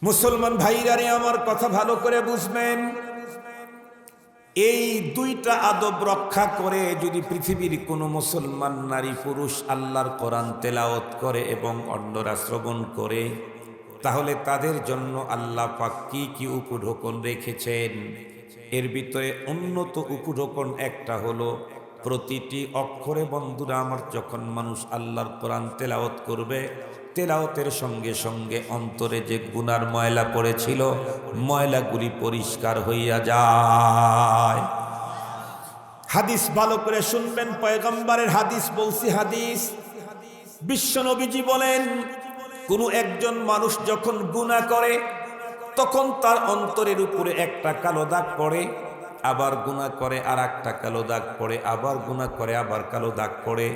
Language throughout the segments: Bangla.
মুসলমান ভাইরারে আমার কথা ভালো করে বুঝবেন। এই দুইটা আদব রক্ষা করে যদি পৃথিবীর কোনো মুসলমান নারী পুরুষ আল্লাহর কোরআন তেলাওয়াত করে এবং অন্যরা শ্রবণ করে, তাহলে তাদের জন্য আল্লাহ পাক কি কি উপঢৌকন রেখেছেন। এর ভিতরে উন্নত উপঢৌকন একটা হলো, প্রতিটি অক্ষরে বন্ধুরা আমার যখন মানুষ আল্লাহর কোরআন তেলাওয়াত করবে, তেলাওয়াতের সঙ্গে সঙ্গে অন্তরে যে গুনার ময়লা পড়েছিল ময়লাগুলি পরিষ্কার হইয়া যায়। হাদিস ভালো করে শুনবেন, পয়গম্বরের হাদিস বলছি। হাদিস বিশ্বনবীজি বলেন, কোনো একজন মানুষ যখন গুনাহ করে তখন তার অন্তরের উপরে একটা কালো দাগ পড়ে, আবার গুনাহ করে আর একটা কালো দাগ পড়ে, আবার গুনাহ করে আবার কালো দাগ পড়ে।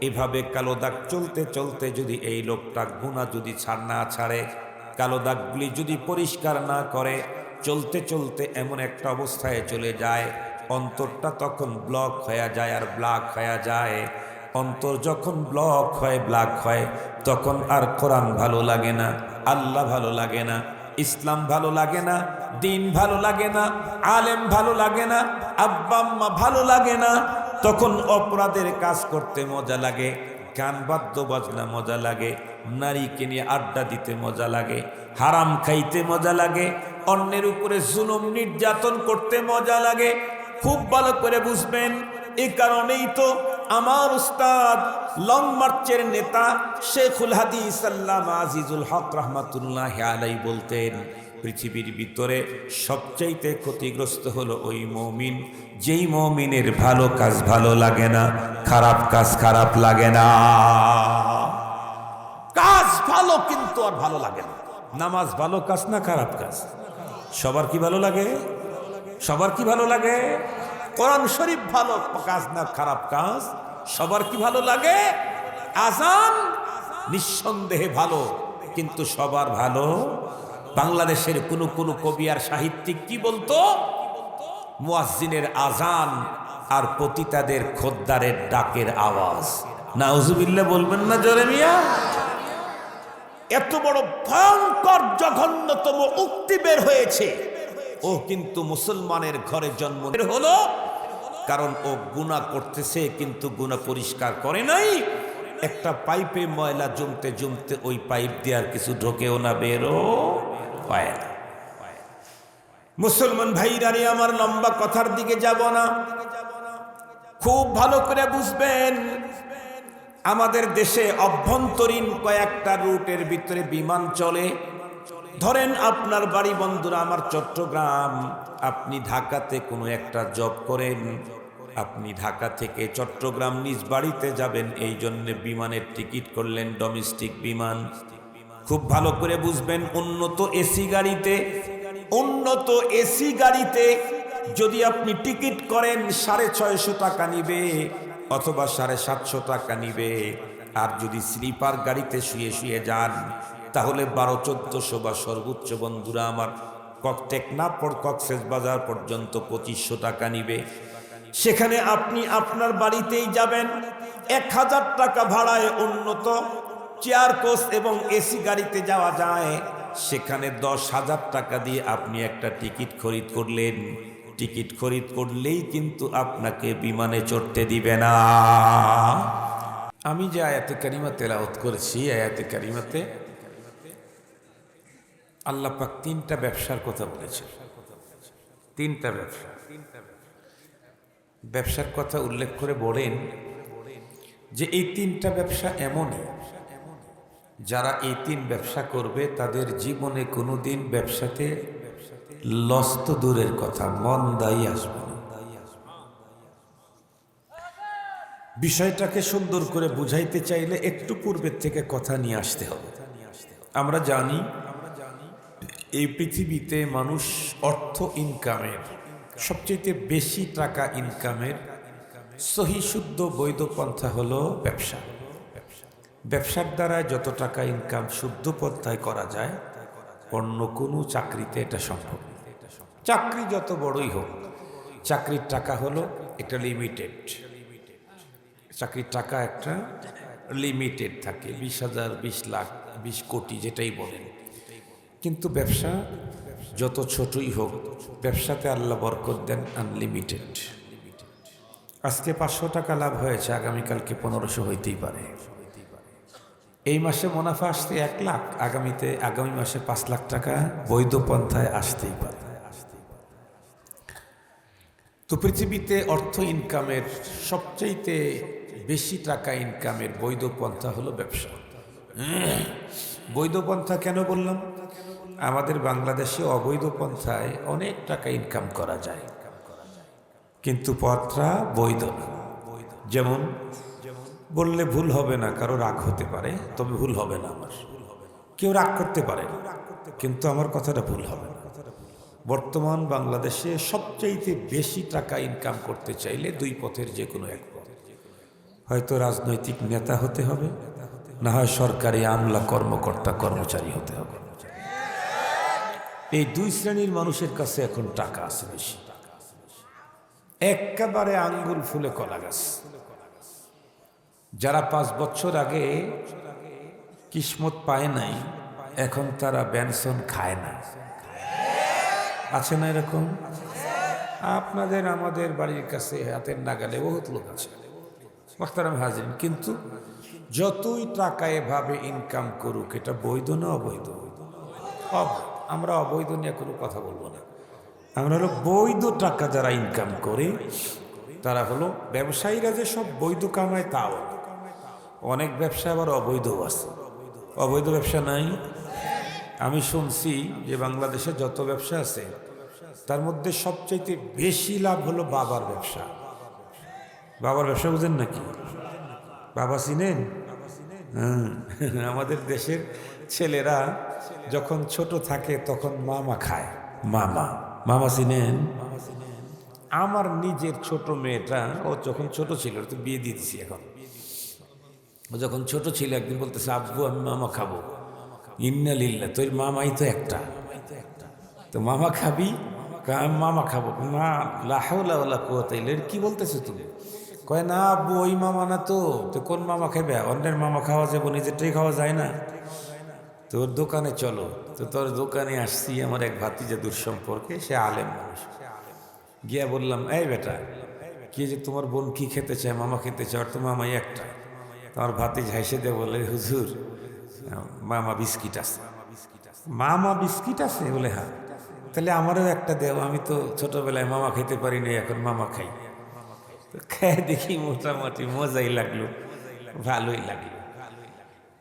এভাবে কালো দাগ চলতে চলতে যদি এই লোকটা গুনাহ যদি না ছাড়ে, কালো দাগগুলি যদি পরিষ্কার না করে, চলতে চলতে এমন একটা অবস্থায় চলে যায়, অন্তরটা তখন ব্লক হয়ে যায় আর ব্ল্যাক হয়ে যায়। অন্তর যখন ব্লক হয়, ব্ল্যাক হয়, তখন আর কোরআন ভালো লাগে না, আল্লাহ ভালো লাগে না, ইসলাম ভালো লাগে না, দিন ভালো লাগে না, আলেম ভালো লাগে না, আব্বা আম্মা ভালো লাগে না। তখন অপরাধের কাজ করতে মজা লাগে, গান বাদ্য বাজনা মজা লাগে, নারীকে নিয়ে আড্ডা দিতে মজা লাগে, হারাম খাইতে মজা লাগে, অন্যের উপরে জুলুম নির্যাতন করতে মজা লাগে। খুব ভালো করে বুঝবেন। এই কারণেই তো আমার উস্তাদ লং মার্চের নেতা শেখুল হাদিস আল্লামা আজিজুল হক রহমাতুল্লাহি আলাইহি বলতেন, পৃথিবীর ভিতরে সবচাইতে ক্ষতিগ্রস্ত হলো ওই মুমিন, যেই মুমিনের ভালো কাজ ভালো লাগে না, খারাপ কাজ খারাপ লাগে না। কাজ ভালো কিন্তু আর ভালো লাগে না। নামাজ ভালো কাজ না খারাপ কাজ? সবার কি ভালো লাগে? সবার কি ভালো লাগে? কোরআন শরীফ ভালো কাজ না খারাপ কাজ? সবার কি ভালো লাগে? আজান নিঃসন্দেহে ভালো, কিন্তু সবার ভালো। বাংলাদেশের কোন কবি আর সাহিত্যিক কি বলতো? মুয়াজ্জিনের আজান আর পতিতাদের খোদ্দারের ডাকের আওয়াজ। নাউজুবিল্লাহ বলবেন না জোরে মিয়া? এত বড় ভয়ঙ্কর জঘন্যতম উক্তি বের হয়েছে। ও কিন্তু মুসলমানের ঘরে জন্ম হলো, কারণ ও গুনাহ করতেছে কিন্তু গুনাহ পরিষ্কার করে নাই। একটা পাইপে ময়লা জমতে জমতে ওই পাইপ দিয়ে আর কিছু ঢোকেও না, বেরো হয় না। মুসলমান ভাইরানি আমার, লম্বা কথার দিকে যাব না, খুব ভালো করে বুঝবেন। আমাদের দেশে অভ্যন্তরীণ কয়েকটা রুটের ভিতরে বিমান চলে। ধরেন আপনার বাড়ি বন্ধুরা আমার চট্টগ্রাম, আপনি ঢাকাতে কোনো একটা জব করেন, আপনি ঢাকা থেকে চট্টগ্রাম নিজ বাড়িতে যাবেন, এই জন্য বিমানের টিকিট করলেন ডোমেস্টিক বিমান। খুব ভালো করে বুঝবেন, উন্নত এসি গাড়িতে যদি আপনি টিকিট করেন 650 টাকা নিবে অথবা 750 টাকা নিবে। আর যদি স্লিপার গাড়িতে শুয়ে শুয়ে যান তাহলে 1200-1400 বা সর্বোচ্চ বন্ধুরা আমার টেকনাফ কক্সবাজার পর্যন্ত 2500 টাকা নিবে। সেখানে আপনি আপনার বাড়িতেই যাবেন, 1000 টাকা ভাড়ায় উন্নত চেয়ার কোচ এবং এসি গাড়িতে যাওয়া যায়। সেখানে 10,000 টাকা দিয়ে আপনি একটা টিকিট খরিদ করলেন। টিকিট খরিদ করলেই কিন্তু আপনাকে বিমানে চড়তে দিবে না। আমি যে আয়াতে কারিমা তেলাওয়াত করেছি, আয়াতে কারিমাতে আল্লাহ পাক 3টা ব্যবসার কথা বলেছেন। 3টা ব্যবসার কথা উল্লেখ করে বলেন যে এই 3টা ব্যবসা এমনই, যারা এই 3 ব্যবসা করবে তাদের জীবনে কোনোদিন ব্যবসাতে লস তো দূরের কথা, মন্দাই আসবে না। বিষয়টাকে সুন্দর করে বুঝাইতে চাইলে একটু পূর্বের থেকে কথা নিয়ে আসতে হবে। আমরা জানি এই পৃথিবীতে মানুষ অর্থ ইনকামের সবচেয়ে বেশি টাকা ইনকামের সহি শুদ্ধ বৈধ পন্থা হলো ব্যবসা। ব্যবসার দ্বারা যত টাকা ইনকাম শুদ্ধ পন্থায় করা যায়, অন্য কোনো চাকরিতে এটা সম্ভব না। চাকরি যত বড়ই হোক, চাকরির টাকা হলো একটা লিমিটেড। চাকরির টাকা একটা লিমিটেড থাকে, 20,000, 20 লাখ, 20 কোটি যেটাই বলেন। কিন্তু ব্যবসা যত ছোটই হোক, ব্যবসাতে আল্লাহ বরকত দেন আনলিমিটেড। আজকে 500 টাকা লাভ হয়েছে, আগামীকালকে 1500 হইতেই পারে। এই মাসে মুনাফা আসতে 1 লাখ, আগামী মাসে 5 লাখ টাকা বৈধ পন্থায় আসতেই পারে। তো পৃথিবীতে অর্থ ইনকামের সবচাইতে বেশি টাকা ইনকামের বৈধ পন্থা হলো ব্যবসা। বৈধ পন্থা কেন বললাম? আমাদের বাংলাদেশে অবৈধ পন্থায় অনেক টাকা ইনকাম করা যায়, কিন্তু পথটা বৈধ না। যেমন বললে ভুল হবে না, কারো রাগ হতে পারে, তবে ভুল হবে না আমার। কেউ রাগ করতে পারে, কিন্তু আমার কথাটা ভুল হবে না। বর্তমান বাংলাদেশে সবচাইতে বেশি টাকা ইনকাম করতে চাইলে 2 পথের যে কোনো এক পথ। হয়তো রাজনৈতিক নেতা হতে হবে, না হয় সরকারি আমলা কর্মকর্তা কর্মচারী হতে হবে। এই 2 শ্রেণীর মানুষের কাছে এখন টাকা আছে বেশি। একেবারে আঙ্গুল ফুলে কলা গাছ। যারা 5 বছর আগে কিসমত পায় নাই, এখন তারা বেনসন খায় না। আছে না এরকম? আপনাদের আমাদের বাড়ির কাছে হাতের নাগালে বহুত লোক আছে, মোহতারাম হাজির। কিন্তু যতই টাকা এভাবে ইনকাম করুক, এটা বৈধ না অবৈধ? আমরা অবৈধ নিয়ে কোনো কথা বলবো না। আমরা হলো বৈধ টাকা যারা ইনকাম করে তারা হলো ব্যবসায়ীরা। যে সব বৈধ কামায় তাও অনেক ব্যবসা আবার অবৈধ আছে। অবৈধ ব্যবসা নাই? আমি শুনছি যে বাংলাদেশে যত ব্যবসা আছে তার মধ্যে সবচাইতে বেশি লাভ হলো বাবার ব্যবসা। বাবার ব্যবসা বুঝেন নাকি? বাবা চিনেন? আমাদের দেশের ছেলেরা যখন ছোট থাকে তখন মামা খায়। মামা চিনেন? আমার নিজের ছোট মেয়েটা, ও যখন ছোট ছিল, তো বিয়ে দিয়ে দিছি এখন। ও যখন ছোট ছিল একদিন বলতেছে, আব্বু আমি মামা খাবো। ইন্না লিল্লাহ, তোর মামাই তো একটা, তো মামা খাবি? আমি মামা খাবো না। লা হাওলা ওয়ালা কুওয়াতা ইল্লা বিল্লাহ। কি বলতেছো তুমি? কয় না আব্বু, ওই মামা না তো। তো কোন মামা খাবে? অন্যের মামা খাওয়া যাবো, নিজেরটাই খাওয়া যায় না? তোর দোকানে চলো। তো তোর দোকানে আসছি, আমার এক ভাতিজা দূর সম্পর্কে, সে আলেম মানুষ। গিয়া বললাম, এই বেটা, কি যে তোমার বোন কি খেতে চায়? মামা খেতে চায়, আর তো মামাই একটা। তোমার ভাতিজা হাসে দিয়ে বলে, হুজুর মামা বিস্কিট আছে। মামা বিস্কিট আছে? বলে হ্যাঁ। তাহলে আমারও একটা দেও, আমি তো ছোটবেলায় মামা খেতে পারি না, এখন মামা খাই। তো খেয়ে দেখি মোটামুটি মজাই লাগলো, ভালোই লাগলো।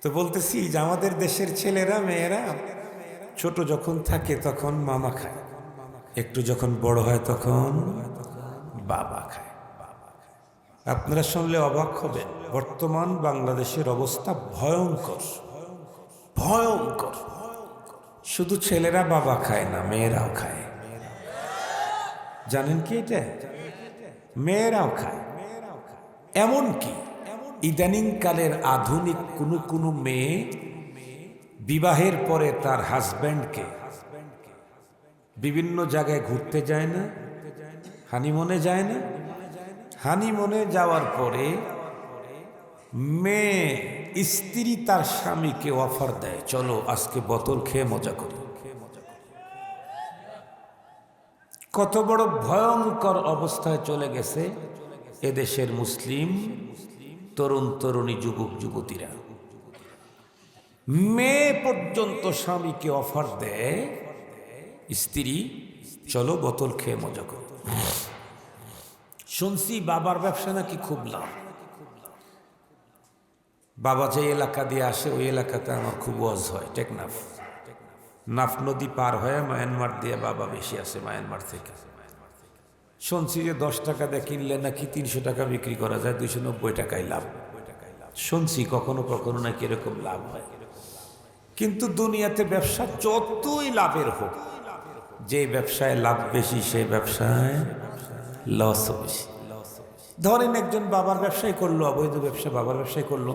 তো বলতেছি যে আমাদের দেশের ছেলেরা মেয়েরা ছোট যখন থাকে তখন মামা খায়, একটু যখন বড় হয় তখন বাবা খায়। আপনারা শুনলে অবাক হবেন, বর্তমান বাংলাদেশের অবস্থা ভয়ঙ্কর, ভয়ঙ্কর। শুধু ছেলেরা বাবা খায় না, মেয়েরাও খায়। জানেন কি এটা? মেয়েরাও খায়। এমনকি ইদানিং কালের আধুনিক কোনো মেয়ে বিবাহের পরে তার হাজব্যান্ডকে বিভিন্ন জায়গায় ঘুরতে যায় না, হানিমুনে যায় না। হানিমুনে যাওয়ার পরে মেয়ে স্ত্রী তার স্বামীকে অফার দেয়, চলো আজকে বোতল খেয়ে মজা করি। কত বড় ভয়ঙ্কর অবস্থায় চলে গেছে এদেশের মুসলিম তরুণ তরুণী যুবক যুবতীরা। মেয়ে পর্যন্ত স্বামীকে অফার দেয়, স্ত্রী চলো বোতল খেয়ে মজা করি। শুনছি বাবার ব্যবসা নাকি খুব লাভ। বাবা যে এলাকা দিয়ে আসে ওই এলাকাতে আমার খুব ওয়াজ হয়, টেকনাফ। নাফ নদী পার হয়ে মায়ানমার দিয়ে বাবা বেশি আসে, মায়ানমার থেকে। শুনছি যে 10 টাকা দিয়ে কিনলে নাকি 300 টাকা বিক্রি করা যায়, 290 টাকায় লাভ। শুনছি কখনো কখনো নাকি এরকম লাভ হয়। কিন্তু দুনিয়াতে ব্যবসা যতই লাভের হোক, যে ব্যবসায় লাভ বেশি সেই ব্যবসায় লসও বেশি। ধরেন একজন বাবার ব্যবসায় করলো, অবৈধ ব্যবসা, বাবার ব্যবসায় করলো,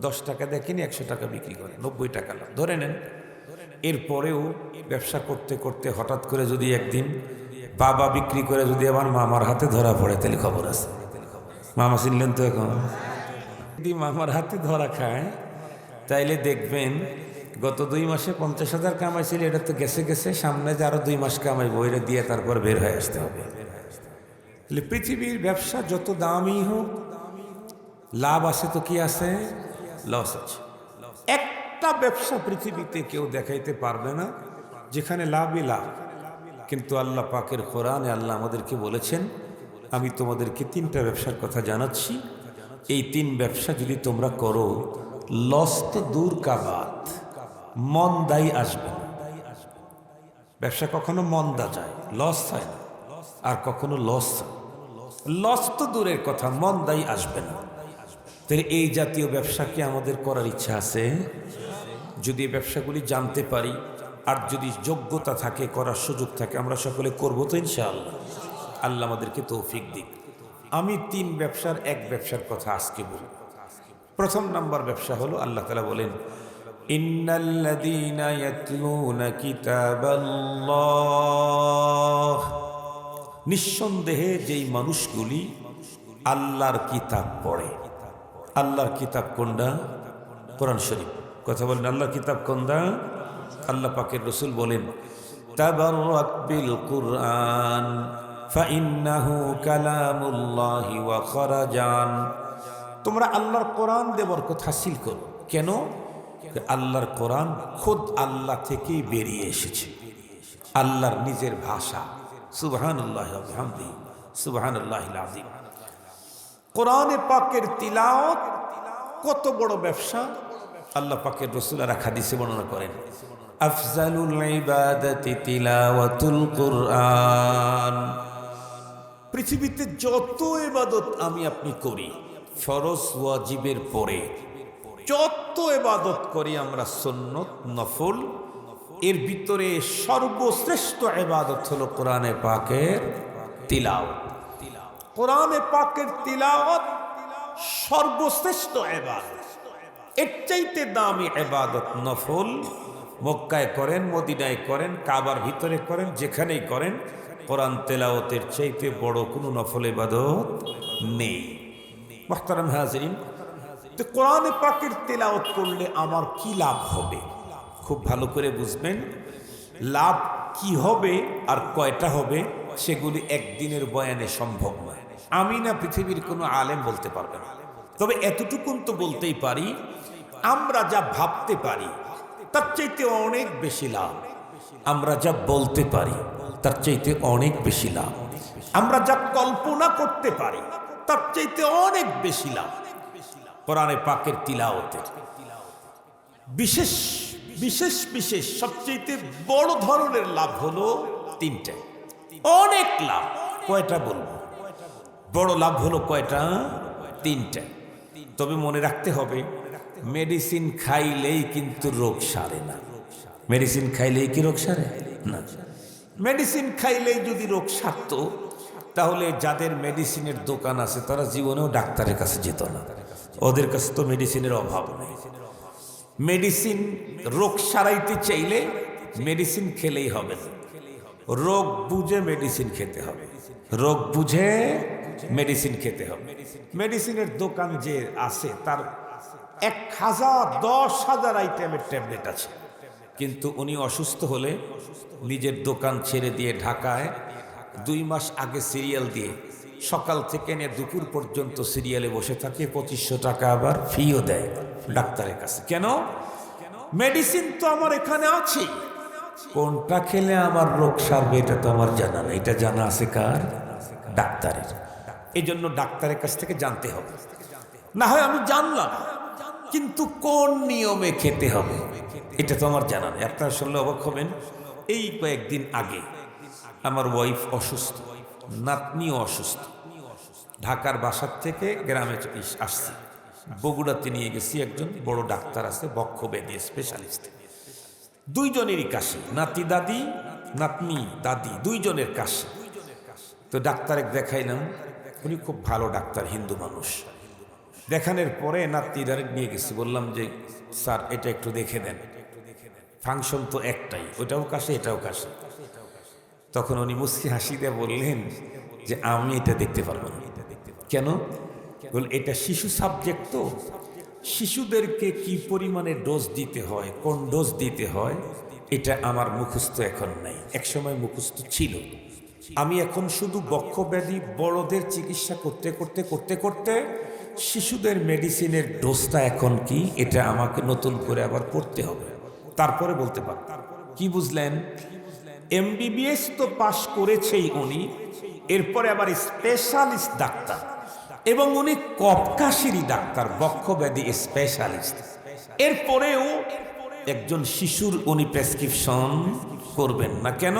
10 টাকা দিয়ে কিনে 100 টাকা বিক্রি করে 90 টাকা লাভ ধরে নেন। এরপরেও ব্যবসা করতে করতে হঠাৎ করে যদি একদিন বাবা বিক্রি করে যদি আমার মামার হাতে ধরা পড়ে, তাহলে খবর আছে। মামা চিনলেন তো? এখন যদি মামার হাতে ধরা খায় তাইলে দেখবেন গত 2 মাসে 50,000 কামাইছিল, এটা তো গেছে গেছে, সামনে যে আরো 2 মাস কামাইবো, এটা দিয়ে তারপর বের হয়ে আসতে হবে। পৃথিবীর ব্যবসা যত দামি হোক, লাভ আছে তো কি আছে, লস আছে। একটা ব্যবসা পৃথিবীতে কেউ দেখাইতে পারবে না যেখানে লাভই লাভ। কিন্তু আল্লাহ পাকের কোরআনে আল্লাহ আমাদেরকে বলেছেন, আমি তোমাদেরকে 3টা ব্যবসার কথা জানাচ্ছি, এই 3 ব্যবসা যদি তোমরা করো, লস তো দূর কা বাত, মন্দাই আসবে না। ব্যবসা কখনো মন্দা যায়, লস হয় না, আর কখনো লস তো দূরের কথা, মন্দাই আসবে না। তাহলে এই জাতীয় ব্যবসা কি আমাদের করার ইচ্ছা আছে? যদি এই ব্যবসাগুলি জানতে পারি আর যদি যোগ্যতা থাকে, করার সুযোগ থাকে, আমরা সকলে করবো তো ইনশাআল্লাহ। আল্লাহ আমাদেরকে তৌফিক দিক। আমি 3 ব্যবসার এক ব্যবসার কথা আজকে বলি। প্রথম নাম্বার ব্যবসা হলো, আল্লাহ তাআলা বলেন, ইন্নাল্লাযীনা ইয়াতলুনা কিতাবাল্লাহ, নিঃসন্দেহে যেই মানুষগুলি আল্লাহর কিতাব পড়ে। আল্লাহর কিতাব কোনটা? কোরআন শরীফ। কথা বলেন, আল্লাহর কিতাব কোনটা? আল্লাহ পাকের রাসূল বলেন, তাবাররাক বিল কুরআন ফাইন্নাহু কালামুল্লাহি ওয়া খরাজান। তোমরা আল্লাহর কোরআন দিয়ে বরকত হাসিল করো। কেন? আল্লাহর কোরআন খোদ আল্লাহ থেকেই বেরিয়ে এসেছে, আল্লাহর নিজের ভাষা। সুবহানাল্লাহি ওয়া বিহামদিহি, সুবহানাল্লাহিল আযীম। কোরআনে পাকের তিলাওয়াত কত বড় ব্যবসা, আল্লাহ পাকের রাসূল আর হাদিসে বর্ণনা করেন, আফজালুল ইবাদাতি তিলাওয়াতুল কুরআন। পৃথিবীতে যত ইবাদত আমি আপনি করি, ফরজ ওয়াজিবের পরে যত ইবাদত করি আমরা, সুন্নত নফল, এর ভিতরে সর্বশ্রেষ্ঠ ইবাদত হলো কোরআনে পাকের তিলাওয়াত। কোরআনে পাকের তিলাওয়াত সর্বশ্রেষ্ঠ ইবাদত। এর চাইতে দামি ইবাদত নফল মক্কায় করেন, মদিনায় করেন, কাবার ভিতরে করেন, যেখানেই করেন, কোরআন তেলাওয়াতের চাইতে বড় কোনো নফল ইবাদত নেই। মুহতারাম হাজিরিন, তো কোরআনে পাকের তেলাওয়াত করলে আমার কি লাভ হবে? খুব ভালো করে বুঝবেন। লাভ কি হবে আর কয়টা হবে সেগুলি একদিনের বয়ানে সম্ভব নয়। আমি না পৃথিবীর কোনো আলেম বলতে পারবে না। তবে এতটুকুন তো বলতেই পারি, আমরা যা ভাবতে পারি তার চাইতে অনেক বেশি লাভ। আমরা যা বলতে পারি তার চাইতে অনেক বেশি লাভ। আমরা যা কল্পনা করতে পারি তার চাইতে অনেক বেশি লাভ কোরআনে পাকের তিলাওয়াতের। বিশেষ বিশেষ বিশেষ সবচেয়ে বড় ধরনের লাভ হলো 3টে। অনেক লাভ। কয়টা বলবো? বড় লাভ হলো কয়টা? 3টে। তবে মনে রাখতে হবে, মেডিসিন খাইলেই কিন্তু রোগ সারে না। মেডিসিন খাইলেই কি রোগ সারে না? মেডিসিন খাইলেই যদি রোগ সারতো, তাহলে যাদের মেডিসিনের দোকান আছে তারা জীবনেও ডাক্তারের কাছে যেত না। ওদের কাছে তো মেডিসিনের অভাব নেই। মেডিসিন রোগ সারাইতে চাইলে মেডিসিন খেলেই হবে না, রোগ বুঝে মেডিসিন খেতে হবে। রোগ বুঝে মেডিসিন খেতে হবে। মেডিসিনের দোকান যে আছে তার 1000 10,000 আইটেমের ট্যাবলেট আছে, কিন্তু উনি অসুস্থ হলে নিজের দোকান ছেড়ে দিয়ে ঢাকায় 2 মাস আগে সিরিয়াল দিয়ে সকাল থেকে নিয়ে দুপুর পর্যন্ত সিরিয়ালে বসে থাকে। 2500 টাকা আবার ফিও দেয় ডাক্তারের কাছে। কেন? মেডিসিন তো আমার এখানে আছে, কোনটা খেলে আমার রোগ সারবে এটা তো আমার জানা নেই। এটা জানা আছে কার? ডাক্তারের। এই জন্য ডাক্তারের কাছ থেকে জানতে হবে। না হয় আমি জানলাম, কিন্তু কোন নিয়মে খেতে হবে এটা তো আমার জানা নেই। আপনারা শুনলে অবাক হবেন, এই কয়েকদিন আগে আমার ওয়াইফ অসুস্থ, নাতনিও অসুস্থ। ঢাকার বাসার থেকে গ্রামে আসছি, বগুড়াতে নিয়ে গেছি। একজন বড় ডাক্তার আছে, বক্ষব্যাধি স্পেশালিস্ট। 2 জনেরই কাশি, নাতি দাদি, নাতনি দাদি 2 জনের কাশি। তো ডাক্তারে দেখাইলাম, উনি খুব ভালো ডাক্তার, হিন্দু মানুষ। দেখানোর পরে নাতনি দাঁড়িয়ে নিয়ে গেছি, বললাম যে স্যার এটা একটু দেখে দেন, ফাংশন তো একটাই, ওটাও কাশে এটাও কাশে। তখন উনি মুস্কি হাসি দিয়ে বললেন যে আমি এটা দেখতে পারবো না। কেন? বল এটা শিশু সাবজেক্ট, তো শিশুদেরকে কি পরিমাণে ডোজ দিতে হয়, কোন ডোজ দিতে হয়, এটা আমার মুখস্থ এখন নাই, একসময় মুখস্থ ছিল। আমি এখন শুধু বক্ষব্যাধি বড়দের চিকিৎসা করতে করতে করতে করতে শিশুদের মেডিসিনের ডোজটা এখন কি, এটা আমাকে নতুন করে আবার পড়তে হবে, তারপরে বলতে পারব। কি বুঝলেন? এমবিবিএস তো পাশ করেছেই উনি, এরপরে আবার স্পেশালিস্ট ডাক্তার, এবং উনি কপকাশিরই ডাক্তার, বক্ষব্যাধি স্পেশালিস্ট। এরপরেও একজন শিশুর উনি প্রেসক্রিপশন করবেন না কেন?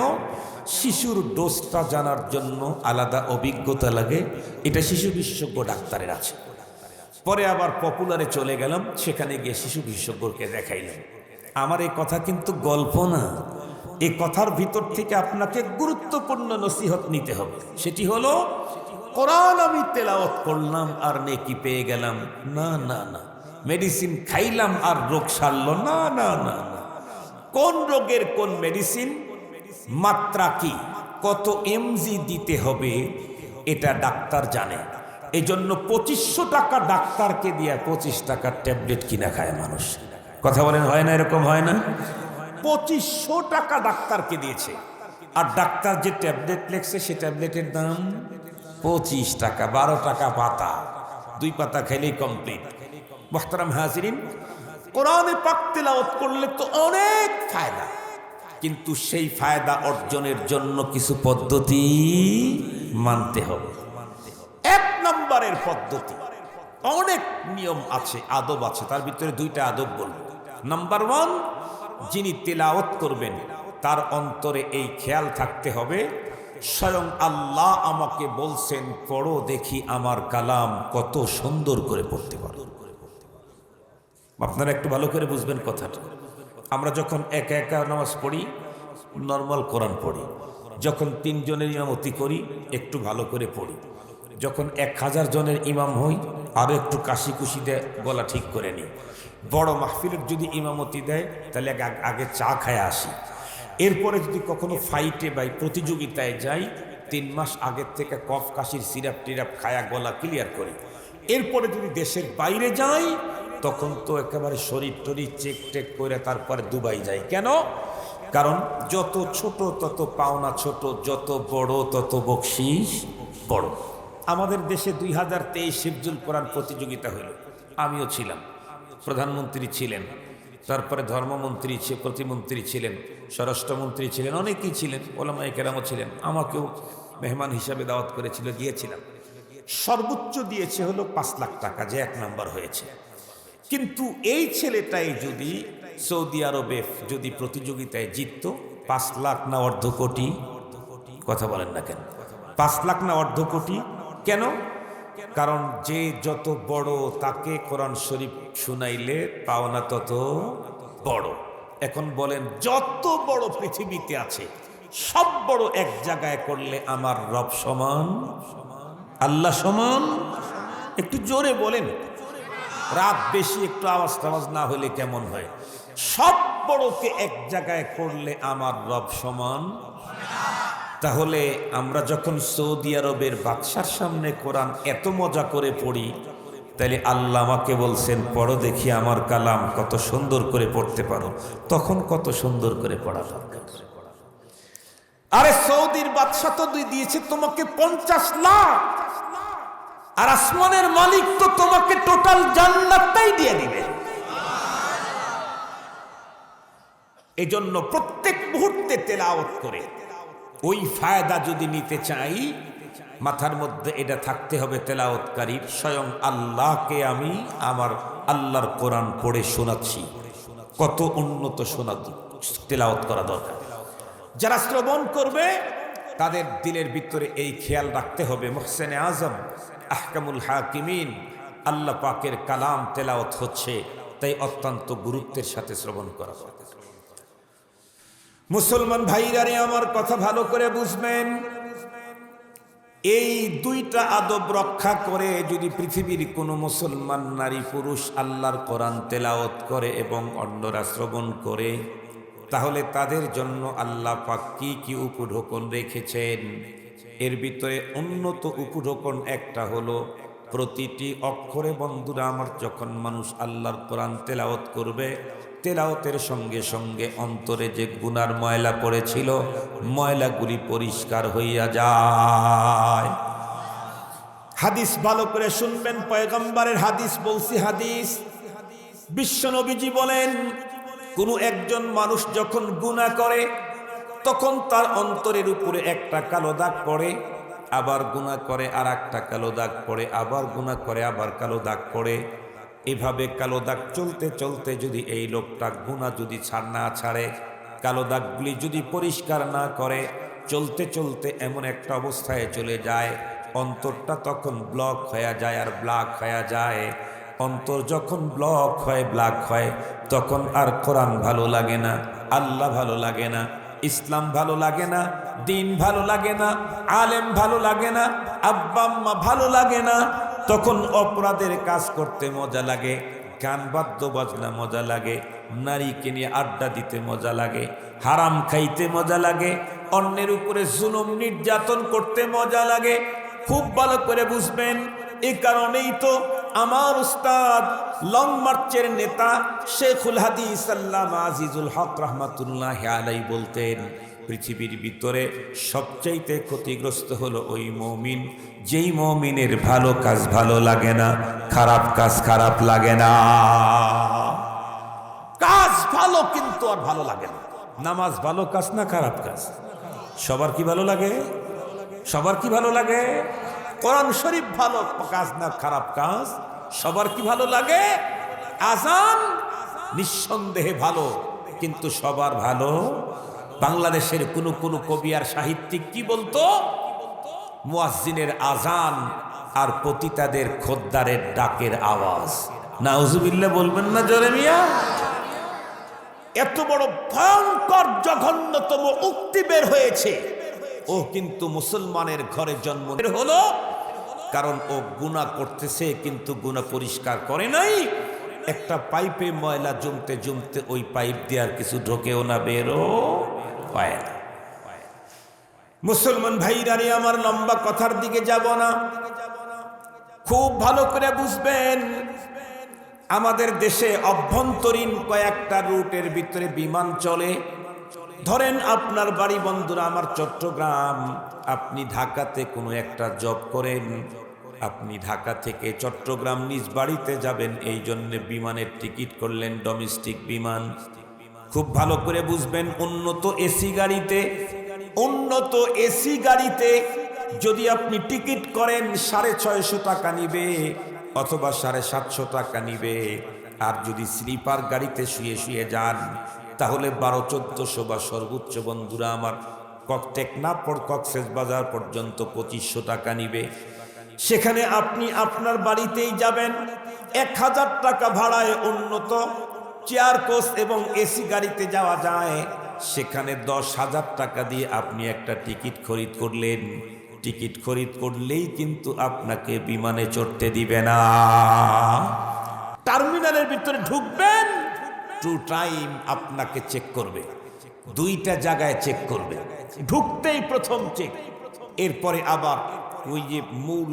শিশুর ডোজটা জানার জন্য আলাদা অভিজ্ঞতা লাগে, এটা শিশু বিশেষজ্ঞ ডাক্তারের আছে। পরে আবার পপুলারে চলে গেলাম, সেখানে গিয়ে শিশু বিশেষজ্ঞকে দেখাইলাম। আমার এই কথা কিন্তু গল্প না, এই কথার ভিতর থেকে আপনাকে গুরুত্বপূর্ণ নসিহত নিতে হবে। সেটি হলো, কোরআন আমি তেলাওয়াত করলাম আর নেকি পেয়ে গেলাম, না না না। মেডিসিন খাইলাম আর রোগ সারল, না না না না। কোন রোগের কোন মেডিসিন, মাত্রা কি, কত এমজি দিতে হবে, এটা ডাক্তার জানে। এই জন্য 2500 টাকা ডাক্তারকে দিয়ে 25 টাকার ট্যাবলেট কিনা খায় মানুষ। কথা বলেন, হয় না? এরকম হয় না? 2500 টাকা ডাক্তারকে দিয়েছে, আর ডাক্তার যে ট্যাবলেট লেখছে সে ট্যাবলেটের দাম 25 টাকা, 12 টাকা পাতা, 2 পাতা খেলেই কমপ্লিট। মুহতারাম হাজিরিন, কোরআনে পাক তেলাওয়াত করলে তো অনেক ফায়দা, কিন্তু সেই ফায়দা অর্জনের জন্য কিছু পদ্ধতি মানতে হবে। 1 নম্বরের পদ্ধতি, অনেক নিয়ম আছে, আদব আছে, তার ভিতরে 2টা আদব বলবো। নাম্বার 1, যিনি তেলাওয়াত করবেন তার অন্তরে এই খেয়াল থাকতে হবে, স্বয়ং আল্লাহ আমাকে বলছেন পড়ো দেখি আমার কালাম কত সুন্দর করে পড়তে পারো। আপনারা একটু ভালো করে বুঝবেন কথাটা। আমরা যখন একা একা নামাজ পড়ি, নর্মাল কোরআন পড়ি। যখন 3 জনের ইমামতি করি, একটু ভালো করে পড়ি। যখন 1000 জনের ইমাম হই, আরও একটু কাশি কুশি দেয়, গলা ঠিক করে নিই। বড় মাহফিলের যদি ইমামতি দেয়, তাহলে আগে চা খায় আসি। এরপরে যদি কখনো ফাইটে বা প্রতিযোগিতায় যাই, 3 মাস আগের থেকে কফ কাশির সিরাপ টিরাপ খায়া গলা ক্লিয়ার করি। এরপরে যদি দেশের বাইরে যাই, তখন তো একেবারে শরীর টরীর চেক টেক করে তারপরে দুবাই যাই। কেন? কারণ যত ছোট তত পাওনা ছোট, যত বড় তত বকশিশ বড়। আমাদের দেশে 2023 হিফজুল কোরআন প্রতিযোগিতা হইল, আমিও ছিলাম, প্রধানমন্ত্রী ছিলেন, তারপরে ধর্মমন্ত্রী, প্রতিমন্ত্রী ছিলেন, স্বরাষ্ট্রমন্ত্রী ছিলেন, অনেকেই ছিলেন, ওলামায়ে কেরামও ছিলেন, আমাকেও মেহমান হিসাবে দাওয়াত করেছিল, গিয়েছিলাম। সর্বোচ্চ দিয়েছে হলো 5 লাখ টাকা, যে 1 নাম্বার হয়েছে। কিন্তু এই ছেলেটাই যদি সৌদি আরবে যদি প্রতিযোগিতায় জিততো, 5 লাখ না অর্ধ কোটি? কথা বলেন না কেন? 5 লাখ না অর্ধ কোটি? কেন? কারণ যে যত বড় তাকে কোরআন শরীফ শুনাইলে পাওনা তত বড়। এখন বলেন, যত বড় পৃথিবীতে আছে সব বড় এক জায়গায় করলে আমার রব সমান, আল্লাহ সমান? একটু জোরে বলেন, রাত বেশি একটু আওয়াজ টাওয়াজ না হলে কেমন হয়? সব বড়কে এক জায়গায় করলে আমার রব সমান। তাহলে আমরা যখন সৌদি আরবের বাদশার সামনে কোরআন এত মজা করে পড়ি, তাহলে আল্লাহ আমাকে বলছেন পড়ো দেখি আমার কালাম কত সুন্দর করে পড়তে পারো, তখন কত সুন্দর করে পড়া দরকার। আরে সৌদির বাদশা তো দিয়েছে তোমাকে 50 লাখ, আর আসমানের মালিক তো তোমাকে টোটাল জান্নাতটাই দিয়ে দিবে। এজন্য প্রত্যেক মুহূর্তে তেলাওয়াত করে ওই ফায়দা যদি নিতে চাই, মাথার মধ্যে এটা থাকতে হবে, তেলাওয়াতকারীর স্বয়ং আল্লাহকে আমি আমার আল্লাহর কোরআন পড়ে শোনাচ্ছি। কত উন্নত শোনা, তেলাওয়াত করা দরকার। যারা শ্রবণ করবে তাদের দিলের ভিতরে এই খেয়াল রাখতে হবে, মুহসিনে আজম আহকামুল হাকিমিন আল্লাহ পাকের কালাম তেলাওয়াত হচ্ছে, তাই অত্যন্ত গুরুত্বের সাথে শ্রবণ করা দরকার। মুসলমান ভাইরা রে, আমার কথা ভালো করে বুঝবেন। এই 2টা আদব রক্ষা করে যদি পৃথিবীর কোনো মুসলমান নারী পুরুষ আল্লাহর কোরআন তেলাওয়াত করে এবং অন্যরা শ্রবণ করে, তাহলে তাদের জন্য আল্লাহ পাক কি কি উপঢৌকন রেখেছেন। এর ভিতরে উন্নত উপঢৌকন একটা হলো, প্রতিটি অক্ষরে বন্ধুরা আমার যখন মানুষ আল্লাহর কোরআন তেলাওয়াত করবে, তেলাওয়াতের সঙ্গে সঙ্গে অন্তরে যে গুনার ময়লা পড়েছিল ময়লাগুলি পরিষ্কার হইয়া যায়। হাদিস ভালো করে শুনবেন, পয়গম্বরের হাদিস বলছি, হাদিস বিশ্বনবীজি বলেন, কোনো একজন মানুষ যখন গুনাহ করে তখন তার অন্তরের উপরে একটা কালো দাগ পড়ে, আবার গুনাহ করে আর একটা কালো দাগ পড়ে, আবার গুনাহ করে আবার কালো দাগ পড়ে। এভাবে কালো দাগ চলতে চলতে যদি এই লোকটা গুনাহ যদি না ছাড়ে, কালো দাগগুলি যদি পরিষ্কার না করে, চলতে চলতে এমন একটা অবস্থায় চলে যায় অন্তরটা তখন ব্লক হয়ে যায় আর ব্ল্যাক হয়ে যায়। অন্তর যখন ব্লক হয়, ব্ল্যাক হয়, তখন আর কোরআন ভালো লাগে না, আল্লাহ ভালো লাগে না, ইসলাম ভালো লাগে না, দিন ভালো লাগে না, আলেম ভালো লাগে না, আব্বা আম্মা ভালো লাগে না। তখন অপরাধের কাজ করতে মজা লাগে, গান বাদ্য বাজনা মজা লাগে, নারীকে নিয়ে আড্ডা দিতে মজা লাগে, হারাম খাইতে মজা লাগে, অন্যের উপরে জুলুম নির্যাতন করতে মজা লাগে। খুব ভালো করে বুঝবেন, এই কারণেই তো আমার উস্তাদ লং মার্চের নেতা শেখুল হাদিস আল্লামা আজিজুল হক রহমাতুল্লাহি আলাইহি বলতেন, পৃথিবীর ভিতরে সবচাইতে ক্ষতিগ্রস্ত হলো ওই মুমিন যেই মুমিনের ভালো কাজ ভালো লাগে না, খারাপ কাজ খারাপ লাগে না। কাজ ভালো কিন্তু আর ভালো লাগে না। নামাজ ভালো কাজ না খারাপ কাজ? সবার কি ভালো লাগে? সবার কি ভালো লাগে? কোরআন শরীফ ভালো কাজ না খারাপ কাজ? সবার কি ভালো লাগে? আজান নিঃসন্দেহে ভালো, কিন্তু সবার ভালো। বাংলাদেশের কোন কোন কবি আর সাহিত্যিক কি বলতো? মুয়াজ্জিনের আজান আর পতিতাদের খোদ্দারের ডাকের আওয়াজ। নাউজুবিল্লাহ বলবেন না জোরে মিয়া? এত বড় ভয়ঙ্কর জঘন্যতম উক্তি বের হয়েছে। ও কিন্তু মুসলমানের ঘরে জন্ম হলো, কারণ ও গুনাহ করতেছে কিন্তু গুনাহ পরিষ্কার করে নাই। একটা পাইপে ময়লা জমতে জমতে ওই পাইপ দিয়ে আর কিছু ঢোকেও না, বেরো পায় না। মুসলমান ভাইরানি আমার, লম্বা কথার দিকে যাব না, খুব ভালো করে বুঝবেন। আমাদের দেশে অভ্যন্তরীণ কয়েকটা রুটের ভিতরে বিমান চলে। ধরেন আপনার বাড়ি বন্ধুরা আমার চট্টগ্রাম, আপনি ঢাকাতে কোনো একটা জব করেন, আপনি ঢাকা থেকে চট্টগ্রাম নিজ বাড়িতে যাবেন, এই জন্যে বিমানের টিকিট করলেন ডোমেস্টিক বিমান। খুব ভালো করে বুঝবেন, উন্নত এসি গাড়িতে যদি আপনি টিকিট করেন 650 টাকা নিবে অথবা 750 টাকা নিবে। আর যদি স্লিপার গাড়িতে শুয়ে শুয়ে যান তাহলে 1200-1400 বা সর্বোচ্চ বন্ধুরা আমার টেকনাফ কক্সেস বাজার পর্যন্ত 2500 টাকা নিবে। সেখানে আপনি আপনার বাড়িতেই যাবেন, 1000 টাকা ভাড়ায় উন্নত চেয়ার কোচ এবং এসি গাড়িতে যাওয়া যায়। সেখানে 10,000 টাকা দিয়ে আপনি একটা টিকিট খরিদ করলেন। টিকিট খরিদ করলেই কিন্তু আপনাকে বিমানে চড়তে দিবে না। টার্মিনালের ভিতরে ঢুকবেন, 2 টাইম আপনাকে চেক করবে, 2টা জায়গায় চেক করবে। ঢুকতেই প্রথম চেক, এরপরে আবার ওই যে মূল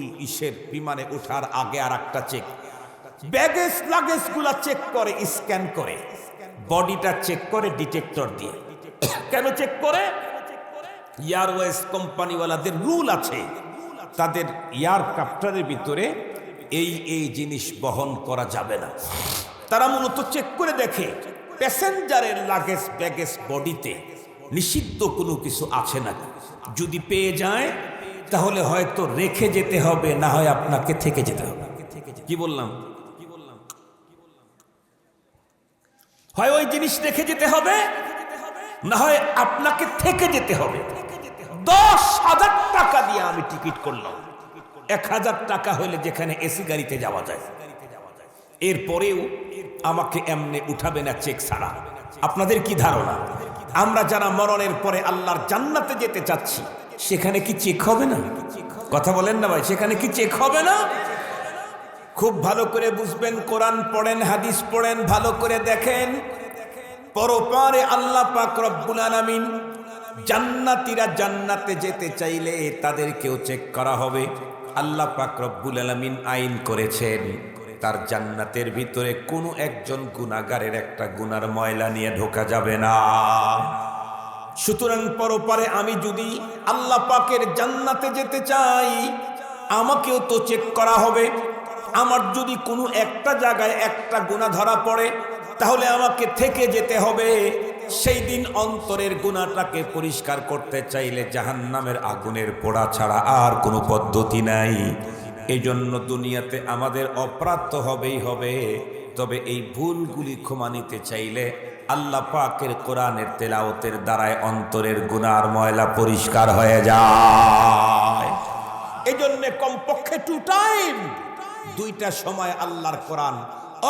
বিমানে ওঠার আগে আর একটা চেক। ব্যাগেজ লাগেজ গুলা চেক করে, স্ক্যান করে, বডিটা চেক করে ডিটেক্টর দিয়ে। কেন চেক করে? এয়ারওয়েজ কোম্পানিওয়ালাদের রুল আছে, তাদের এয়ারক্রাফটের ভিতরে এই জিনিস বহন করা যাবে না। তারা মূলত চেক করে দেখে প্যাসেঞ্জারের লাগেজ ব্যাগেজ বডিতে নিষিদ্ধ কোনো কিছু আছে নাকি। যদি পেয়ে যায় তাহলে হয়তো রেখে যেতে হবে, না হয় আপনাকে থেকে যেতে হবে। কি বললাম? হয় ওই জিনিস রেখে যেতে হবে, না হয় আপনাকে থেকে যেতে হবে। 10,000 টাকা দিয়ে আমি টিকিট করলাম, 1000 টাকা হলে যেখানে এসি গাড়িতে যাওয়া যায়। এরপরেও আমাকে এমনি উঠাবে না চেক ছাড়া। আপনাদের কি ধারণা, আমরা যারা মরণের পরে আল্লাহর জান্নাতে যেতে চাচ্ছি সেখানে কি চেক হবে না? কথা বলেন না ভাই, সেখানে কি চেক হবে না? খুব ভালো করে বুঝবেন, কোরআন পড়েন, হাদিস পড়েন, ভালো করে দেখেন। পরপারে আল্লাহ পাক রব্বুল আলামিন জান্নাতীরা জান্নাতে যেতে চাইলে তাদেরকেও চেক করা হবে, আল্লাহ পাক রব্বুল আলামিন আইন করেছেন তার জান্নাতের ভিতরে কোনো একজন গুনাহগারের একটা গুনার ময়লা নিয়ে ঢোকা যাবে না। সুতরাং পরপারে আমি যদি আল্লাহ পাকের জান্নাতে যেতে চাই, আমাকেও তো চেক করা হবে। আমার যদি কোনো একটা জায়গায় একটা গুনাহ ধরা পড়ে, তাহলে আমাকে থেকে যেতে হবে। সেই দিন অন্তরের গুনাহটাকে পরিষ্কার করতে চাইলে জাহান্নামের আগুনের পোড়া ছাড়া আর কোনো পদ্ধতি নাই। এই জন্য দুনিয়াতে আমাদের অপরাধ তো হবেই হবে, তবে এই ভুলগুলি ক্ষমা নিতে চাইলে আল্লাহ পাকের কোরআনের তেলাওয়াতের দ্বারায় অন্তরের গুনার ময়লা পরিষ্কার হয়ে যায়। এই জন্য কমপক্ষে 2 টাইম, 2টা সময় আল্লাহর কোরআন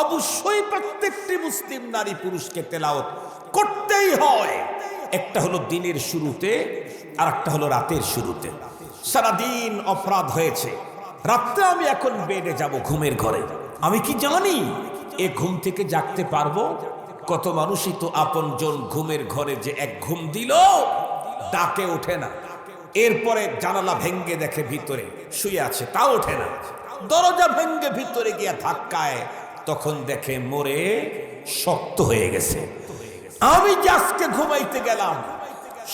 অবশ্যই প্রত্যেকটি মুসলিম নারী পুরুষকে তেলাওয়াত করতেই হয়। একটা হলো দিনের শুরুতে, আর একটা হলো রাতের শুরুতে। সারাদিন অপরাধ হয়েছে, রাত্রে আমি এখন বেডে যাব, ঘুমের ঘরে। আমি কি জানি এ ঘুম থেকে জাগতে পারবো? কত মানুষই তো আপনজন ঘুমের ঘরে যে এক ঘুম দিল, ডাকে ওঠে না। এরপরে জানালা ভেঙ্গে দেখে ভিতরে শুয়ে আছে, তাও ওঠে না। দরজা ভেঙ্গে ভিতরে গিয়া ধাক্কায়, তখন দেখে মরে শক্ত হয়ে গেছে। আমি যে আজকে ঘুমাইতে গেলাম,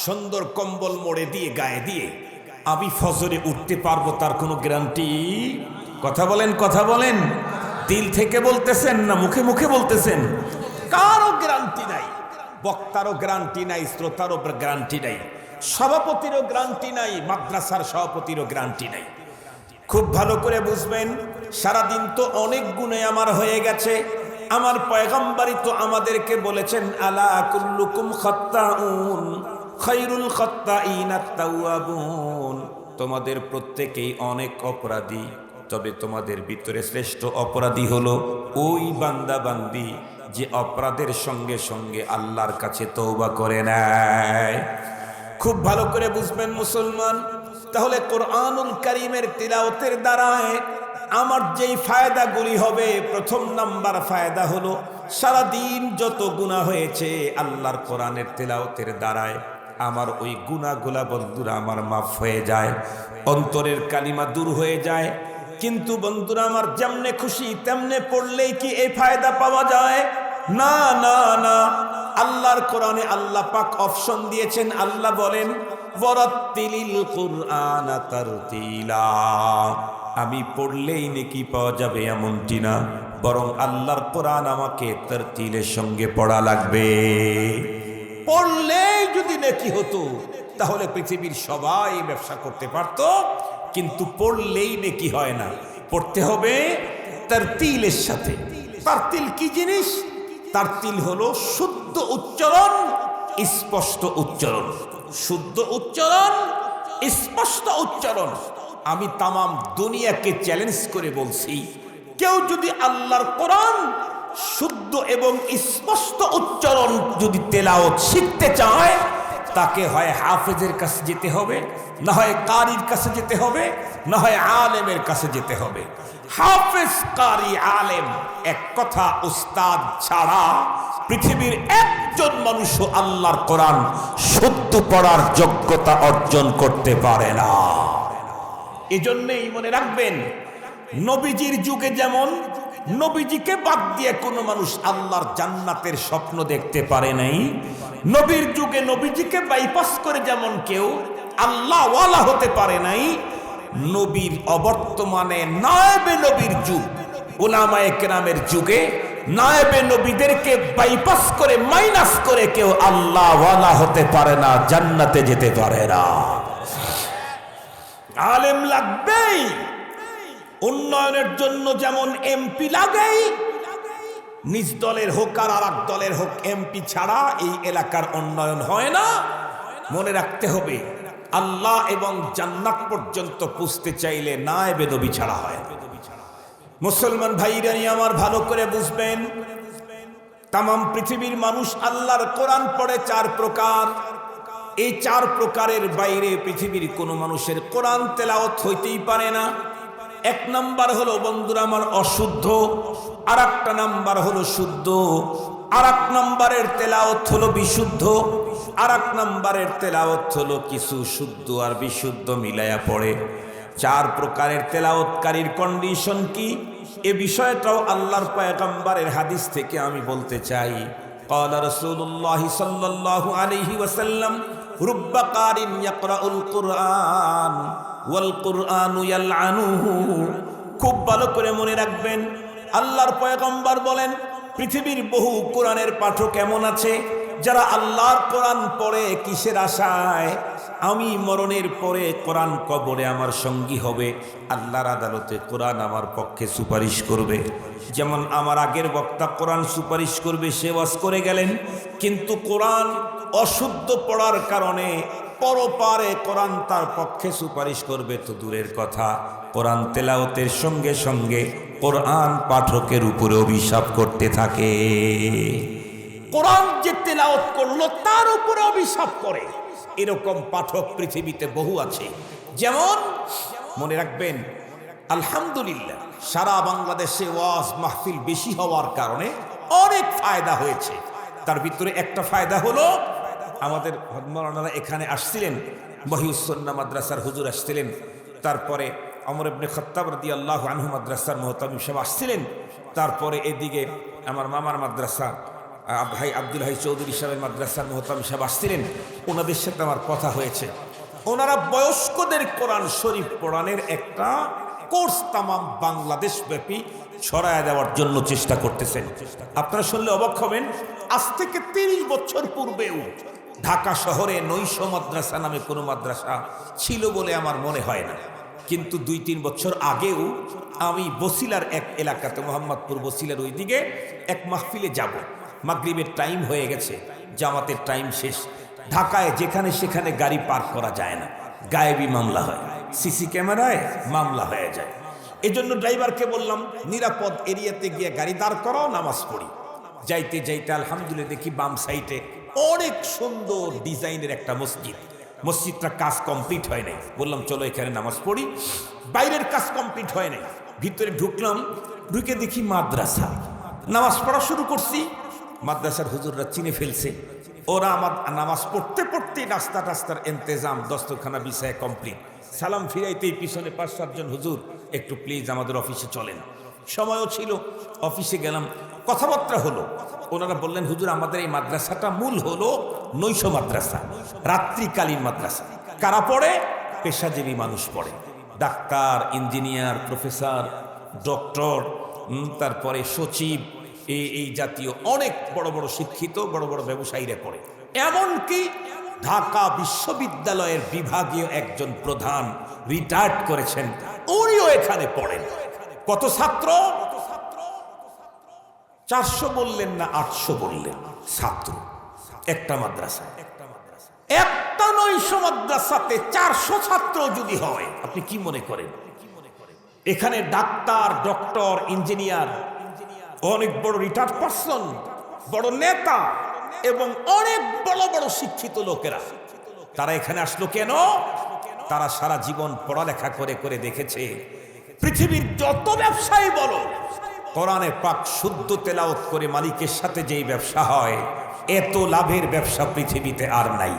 সুন্দর কম্বল মোড়ে দিয়ে গায়ে দিয়ে আমি ফজরে উঠতে পারবো, তার কোনো গ্যারান্টি? কথা বলেন, কথা বলেন। দিল থেকে বলতেছেন না মুখে মুখে বলতেছেন? কারো গ্যারান্টি নাই, বক্তারও গ্যারান্টি নাই, শ্রোতারও গ্যারান্টি নাই, সভাপতিরও গ্যারান্টি নাই, মাদ্রাসার সভাপতিরও গ্যারান্টি নাই। খুব ভালো করে বুঝবেন, সারাদিন তো অনেক গুণে আমার হয়ে গেছে। আমার পয়গম্বরই তো আমাদেরকে বলেছেন, আলা কুল্লুকুম খাত্তাউন খায়রুল খাত্তাইনা আত-তাওয়াবুন। তোমাদের প্রত্যেকেই অনেক অপরাধী, তবে তোমাদের ভিতরে শ্রেষ্ঠ অপরাধী হলো ওই বান্দা বান্দি যে অপরাধের সঙ্গে সঙ্গে আল্লাহর কাছে তওবা করে নেয়। খুব ভালো করে বুঝবেন মুসলমান। তাহলে কোরআনুল কারীমের তিলাওয়াতের দ্বারায় আমার যেই ফায়দাগুলি হবে, প্রথম নাম্বার ফায়দা হলো সারাদিন যত গুনাহ হয়েছে আল্লাহর কোরআনের তিলাওয়াতের দ্বারায় আমার ওই গুনাহগুলা বন্ধুরা আমার মাফ হয়ে যায়, অন্তরের কালিমা দূর হয়ে যায়। কিন্তু বন্ধুরা আমার, যেমনে খুশি তেমনে পড়লেই কি এই ফায়দা পাওয়া যায়? না না না। আল্লাহর কোরআনে আল্লাহ পাক অপশন দিয়েছেন। আল্লাহ বলেন, ওয়ারাত্তিলিল কুরআনা তারতিলা। আমি পড়লেই নেকি পাওয়া যাবে এমনটি না, বরং আল্লাহর কোরআন আমাকে তারতিলের সঙ্গে পড়া লাগবে। পড়লেই যদি নেকি হতো, তাহলে পৃথিবীর সবাই ব্যবসা করতে পারত। কিন্তু পড়লেই নেকি হয় না, পড়তে হবে তারতিলের সাথে। তারতিল কি জিনিস? তারতিল হলো শুদ্ধ উচ্চারণ, স্পষ্ট উচ্চারণ। শুদ্ধ উচ্চারণ, স্পষ্ট উচ্চারণ। আমি তামাম দুনিয়াকে চ্যালেঞ্জ করে বলছি, কেউ যদি আল্লাহর কোরআন শুদ্ধ এবং স্পষ্ট উচ্চারণ যদি তেলাওয়াত শিখতে চায়, তাকে হয় হাফেজের কাছে যেতে হবে, না হয় কারির কাছে যেতে হবে, না হয় আলেমের কাছে যেতে হবে। হাফেজ, কারি, আলেম, এক কথা উস্তাদ ছাড়া পৃথিবীর একজন মানুষও আল্লাহর কোরআন শুদ্ধ পড়ার যোগ্যতা অর্জন করতে পারে না। এজন্যই মনে রাখবেন, নবীজির যুগে যেমন নবীজিকে বাদ দিয়ে কোনো মানুষ আল্লাহর জান্নাতের স্বপ্ন দেখতে পারে নাই, নবীর যুগে নবীজিকে বাইপাস করে যেমন কেউ আল্লাহ ওয়ালা হতে পারে নাই, নবীর অবর্তমানে নায়েবে নবীর যুগ, উলামায়ে কেরামের যুগে নায়েবে নবীদেরকে বাইপাস করে মাইনাস করে কেউ আল্লাহ ওয়ালা হতে পারে না, জান্নাতে যেতে পারে না। আলেম লাগবেই। উন্নয়নের জন্য যেমন এমপি লাগেই, নিজ দলের হোক আর আরেক দলের হোক, এমপি ছাড়া এই এলাকার উন্নয়ন হয় না। মনে রাখতে হবে, আল্লাহ এবং জান্নাত পর্যন্ত পুষতে চাইলে নায়েবে নবী ছাড়া হয়। মুসলমান ভাইরা আমার ভালো করে বুঝবেন, তামাম পৃথিবীর মানুষ আল্লাহর কোরআন পড়ে 4 প্রকার। এই 4 প্রকারের বাইরে পৃথিবীর কোনো মানুষের কোরআন তেলাওয়াত হইতেই পারে না। 1 নাম্বার হলো বন্ধুরা আমার অশুদ্ধ, আর একটা নাম্বার হলো শুদ্ধ, আর 1 নাম্বারের তেলাওয়াত হলো বিশুদ্ধ, আর 1 নাম্বারের তেলাওয়াত হলো কিছু শুদ্ধ আর বিশুদ্ধ মিলায়া পড়ে। চার প্রকারের তেলাওয়াতকারীর কন্ডিশন কি, এ বিষয়টাও আল্লাহর পয়গম্বরের হাদিস থেকে আমি বলতে চাই। قال رسول الله صلى الله عليه وسلم رب قارئ يقرأ القرآن والقرآن يلعنه। খুব ভালো করে মনে রাখবেন, আল্লাহর পয়গম্বর বলেন পৃথিবীর বহু কোরআনের পাঠক এমন আছে যারা আল্লাহর কোরআন পড়ে কিসের আশায়, আমি মরণের পরে কোরআন কবরে আমার সঙ্গী হবে, আল্লাহর আদালতে কোরআন আমার পক্ষে সুপারিশ করবে। যেমন আমার আগের বক্তা কোরআন সুপারিশ করবে, সে ওয়াজ করে গেলেন, কিন্তু কোরআন অশুদ্ধ পড়ার কারণে পরপারে কোরআন তার পক্ষে সুপারিশ করবে তো দূরের কথা, কোরআন তেলাওয়াতের সঙ্গে সঙ্গে কোরআন পাঠকের উপরে অভিশাপ করতে থাকে। কোরআন যে তেলাওয়াত করলো তার উপরে অভিশাপ করে, এরকম পাঠক পৃথিবীতে বহু আছে। যেমন মনে রাখবেন, আলহামদুলিল্লাহ সারা বাংলাদেশে ওয়াজ মাহফিল বেশি হওয়ার কারণে অনেক ফায়দা হয়েছে। তার ভিতরে একটা ফায়দা হলো, আমাদের মাওলানারা এখানে আসছিলেন, মহিউসুন্নাহ মাদ্রাসার হুজুর আসছিলেন, তারপরে ওমর ইবনে খাত্তাব রাদিয়াল্লাহু আনহু মাদ্রাসার মুহতামিম সাহেব আসছিলেন, তারপরে এদিকে আমার মামার মাদ্রাসা ভাই আব্দুল হাই চৌধুরী সাহেবের মাদ্রাসার মুহতামিম সাহেব আসছিলেন। ওনাদের সাথে আমার কথা হয়েছে, ওনারা বয়স্কদের কোরআন শরীফ পড়ানোর একটা কোর্স তামাম বাংলাদেশ ব্যাপী ছড়ায় দেওয়ার জন্য চেষ্টা করতেছেন। আপনারা শুনলে অবাক হবেন, আজ থেকে 30 বছর পূর্বেও ঢাকা শহরে নৈশ মাদ্রাসা নামে কোনো মাদ্রাসা ছিল বলে আমার মনে হয় না। কিন্তু 2-3 বছর আগেও আমি বসিলার এক এলাকাতে, মোহাম্মদপুর বসিলার ওই দিকে এক মাহফিলে যাব, মাগরিবের টাইম হয়ে গেছে, জামাতের টাইম শেষ। ঢাকায় যেখানে সেখানে গাড়ি পার্ক করা যায় না, গায়েবী মামলা হয়, সিসি ক্যামেরায় মামলা হয়ে যায়। এজন্য ড্রাইভারকে বললাম নিরাপদ এরিয়াতে গিয়ে গাড়ি দাঁড় করাও, নামাজ পড়ি। যাইতে যাইতে আলহামদুলিল্লাহ দেখি বাম সাইডে অনেক সুন্দর ডিজাইনের একটা মসজিদ, মসজিদটা কাজ কমপ্লিট হয় নাই। বললাম চলো এখানে নামাজ পড়ি। বাইরের কাজ কমপ্লিট হয় নাই, ভিতরে ঢুকলাম, ঢুকে দেখি মাদ্রাসা। নামাজ পড়া শুরু করছি, মাদ্রাসার হুজুররা চিনে ফেলছে, ওরা আমার নামাজ পড়তে পড়তে নাস্তা টাস্তার ইন্তজাম, দস্তরখানা বিছায় কমপ্লিট। সালাম ফিরাইতেই পিছনে 5-7 জন হুজুর, একটু প্লিজ আমাদের অফিসে চলেন। সময়ও ছিল, অফিসে গেলাম, কথাবার্তা হলো। ওনারা বললেন হুজুর আমাদের এই মাদ্রাসাটা মূল হলো নৈশ মাদ্রাসা, রাত্রিকালীন মাদ্রাসা। কারা পড়ে? পেশাজীবী মানুষ পড়ে, ডাক্তার, ইঞ্জিনিয়ার, প্রফেসর, ডক্টর, তারপরে সচিব, এই জাতীয় অনেক বড় বড় শিক্ষিত বড় বড় ব্যবসায়ীরা পড়ে। এমনকি ঢাকা বিশ্ববিদ্যালয়ের বিভাগীয় একজন প্রধান রিটায়ার্ড করেছেন, উনিও এখানে পড়েন। কত ছাত্র? 400 বললেন না 800 বললেন ছাত্র একটা মাদ্রাসা। একটা নৈশ মাদ্রাসাতে 400 ছাত্র যদি হয়, আপনি কি মনে করেন? এখানে ডাক্তার, ডক্টর, ইঞ্জিনিয়ার, অনেক বড় রিটায়ার্ড পারসন, বড় নেতা এবং অনেক বড় বড় শিক্ষিত লোকেরা, তারা এখানে আসলো কেন? তারা সারা জীবন পড়ালেখা করে করে দেখেছে পৃথিবীর যত ব্যবসায়ী বলো, কোরআনে পাক শুদ্ধ তেলাওয়াত করে মালিকের সাথে যেই ব্যবসা হয়, এত লাভের ব্যবসা পৃথিবীতে আর নাই।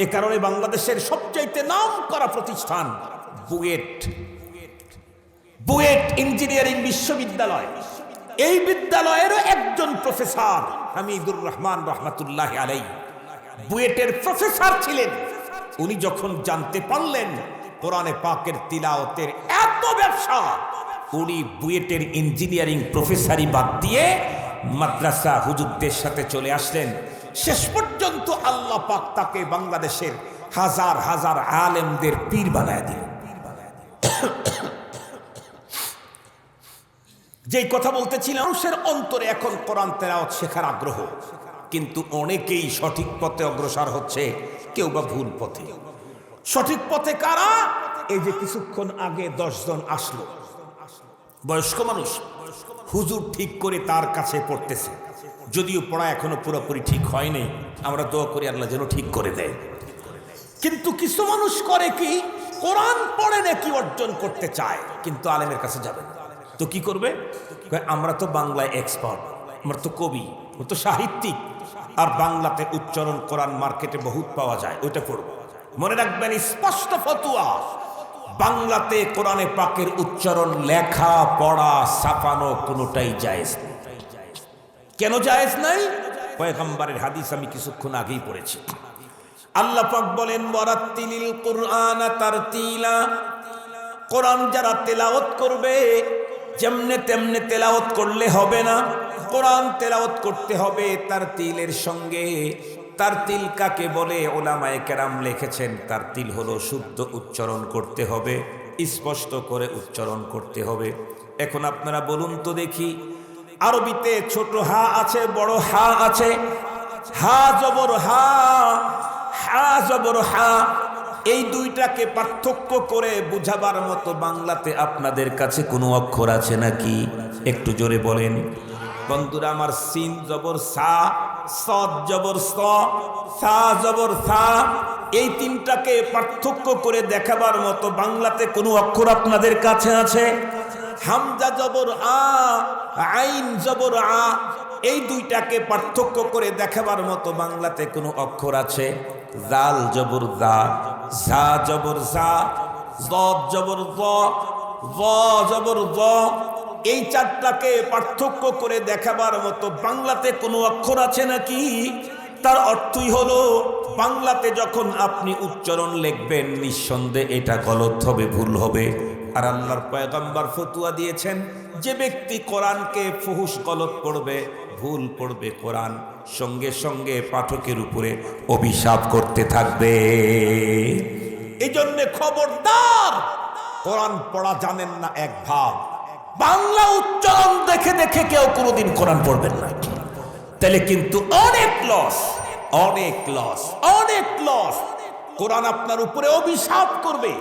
এ কারণে বাংলাদেশের সবচাইতে নামকরা প্রতিষ্ঠান বুয়েট ইঞ্জিনিয়ারিং বিশ্ববিদ্যালয়, এই বিদ্যালয়েরও একজন প্রফেসর হামিদুর রহমান রহমাতুল্লাহ আলাইহি বুয়েটের প্রফেসর ছিলেন। উনি যখন জানতে পারলেন কোরআনে পাকের তিলাওয়াতের এত ব্যবসা, উনি বুয়েটের ইঞ্জিনিয়ারিং প্রফেসরি বাদ দিয়ে মাদ্রাসা হুজুরদের সাথে চলে আসলেন। শেষ পর্যন্ত আল্লাহ পাক তাকে বাংলাদেশের হাজার হাজার আলেমদের পীর বানায় দিলেন। যেই কথা বলতেছিলাম, মানুষের অন্তরে এখন কোরআন তেলাওয়াত শেখার আগ্রহ, কিন্তু অনেকেই সঠিক পথে অগ্রসর হচ্ছে, কেউ বা ভুল পথে। সঠিক পথে কারা? এই যে কিছুক্ষণ আগে 10 জন আসলো, বয়স্ক মানুষ, হুজুর ঠিক করে তার কাছে পড়তেছে, যদিও পড়া এখনো পুরোপুরি ঠিক হয়নি, আমরা দোয়া করি আল্লাহ যেন ঠিক করে দেয়। কিন্তু কিছু মানুষ করে কি, কোরআন পড়ে নাকি অর্জন করতে চায়, কিন্তু আলেমের কাছে যাবে না। তো কি করবে? আমরা তো বাংলায় এক্সপার্ট, আমরা তো কবি, ও তো সাহিত্যিক, আর বাংলাতে উচ্চারণ কোরআন মার্কেটে বহুত পাওয়া যায়, ওইটা পড়ব। মনে রাখবেন, স্পষ্ট ফতুয়া, বাংলাতে কোরআনে পাকের উচ্চারণ, লেখা পড়া ছাপানো কোনোটাই জায়েজ নেই। কেন জায়েজ নাই? পয়গম্বরের হাদিস আমি কিছুক্ষণ আগেই পড়েছি। আল্লাহ পাক বলেন, ওয়ারাত্তিলিল কুরআনা তারতিলা, কোরআন যারা তেলাওয়াত করবে যেমনে তেমনে তেলাওয়াত করলে হবে না, কোরআন তেলাওয়াত করতে হবে তারতিলের সঙ্গে। তারতিল কাকে বলে? উলামায়ে কেরাম লিখেছেন, তারতিল হলো শুদ্ধ উচ্চারণ করতে হবে, স্পষ্ট করে উচ্চারণ করতে হবে। এখন আপনারা বলুন তো দেখি, আরবিতে ছোট হা আছে, বড় হা আছে, হা জবর হা, হা জবর হা, এই দুইটাকে পার্থক্য করে বুঝাবার মতো বাংলাতে আপনাদের কাছে কোনো অক্ষর আছে নাকি? একটু জোরে বলেন বন্ধুরা আমার। সিন জবর সা, সদ জবর স, সা জবর সা, এই তিনটাকে পার্থক্য করে দেখাবার মতো বাংলাতে কোনো অক্ষর আপনাদের কাছে আছে? হামজা জবর আ, আইন জবর আ, এই দুইটাকে পার্থক্য করে দেখাবার মতো বাংলাতে কোনো অক্ষর আছে? জাল জবর জা, ঝা জবর ঝা, যদ জবর য, য জবর য, এই চারটাকে পার্থক্য করে দেখাবার মতো বাংলাতে কোনো অক্ষর আছে নাকি? তার অর্থই হলো, বাংলাতে যখন আপনি উচ্চারণ লিখবেন নিঃসন্দেহে এটা গলত হবে, ভুল হবে। আর আল্লাহর পয়গম্বর ফতোয়া দিয়েছেন, যে ব্যক্তি কোরআনকে ফুহুশ গলত পড়বে, ভুল পড়বে কোরআন, সঙ্গে সঙ্গে পাঠকের উপরে অভিশাপ করতে থাকবে। এই জন্যে খবরদার, কোরআন পড়া জানেন না এক ভাব, বাংলা উচ্চারণ দেখে দেখে কেউ কোনোদিন কোরআন পড়বেন না, তাহলে কিন্তু অনেক লস, অনেক লস, অনেক লস। কোরআন আপনার উপরে অভিশাপ করবে।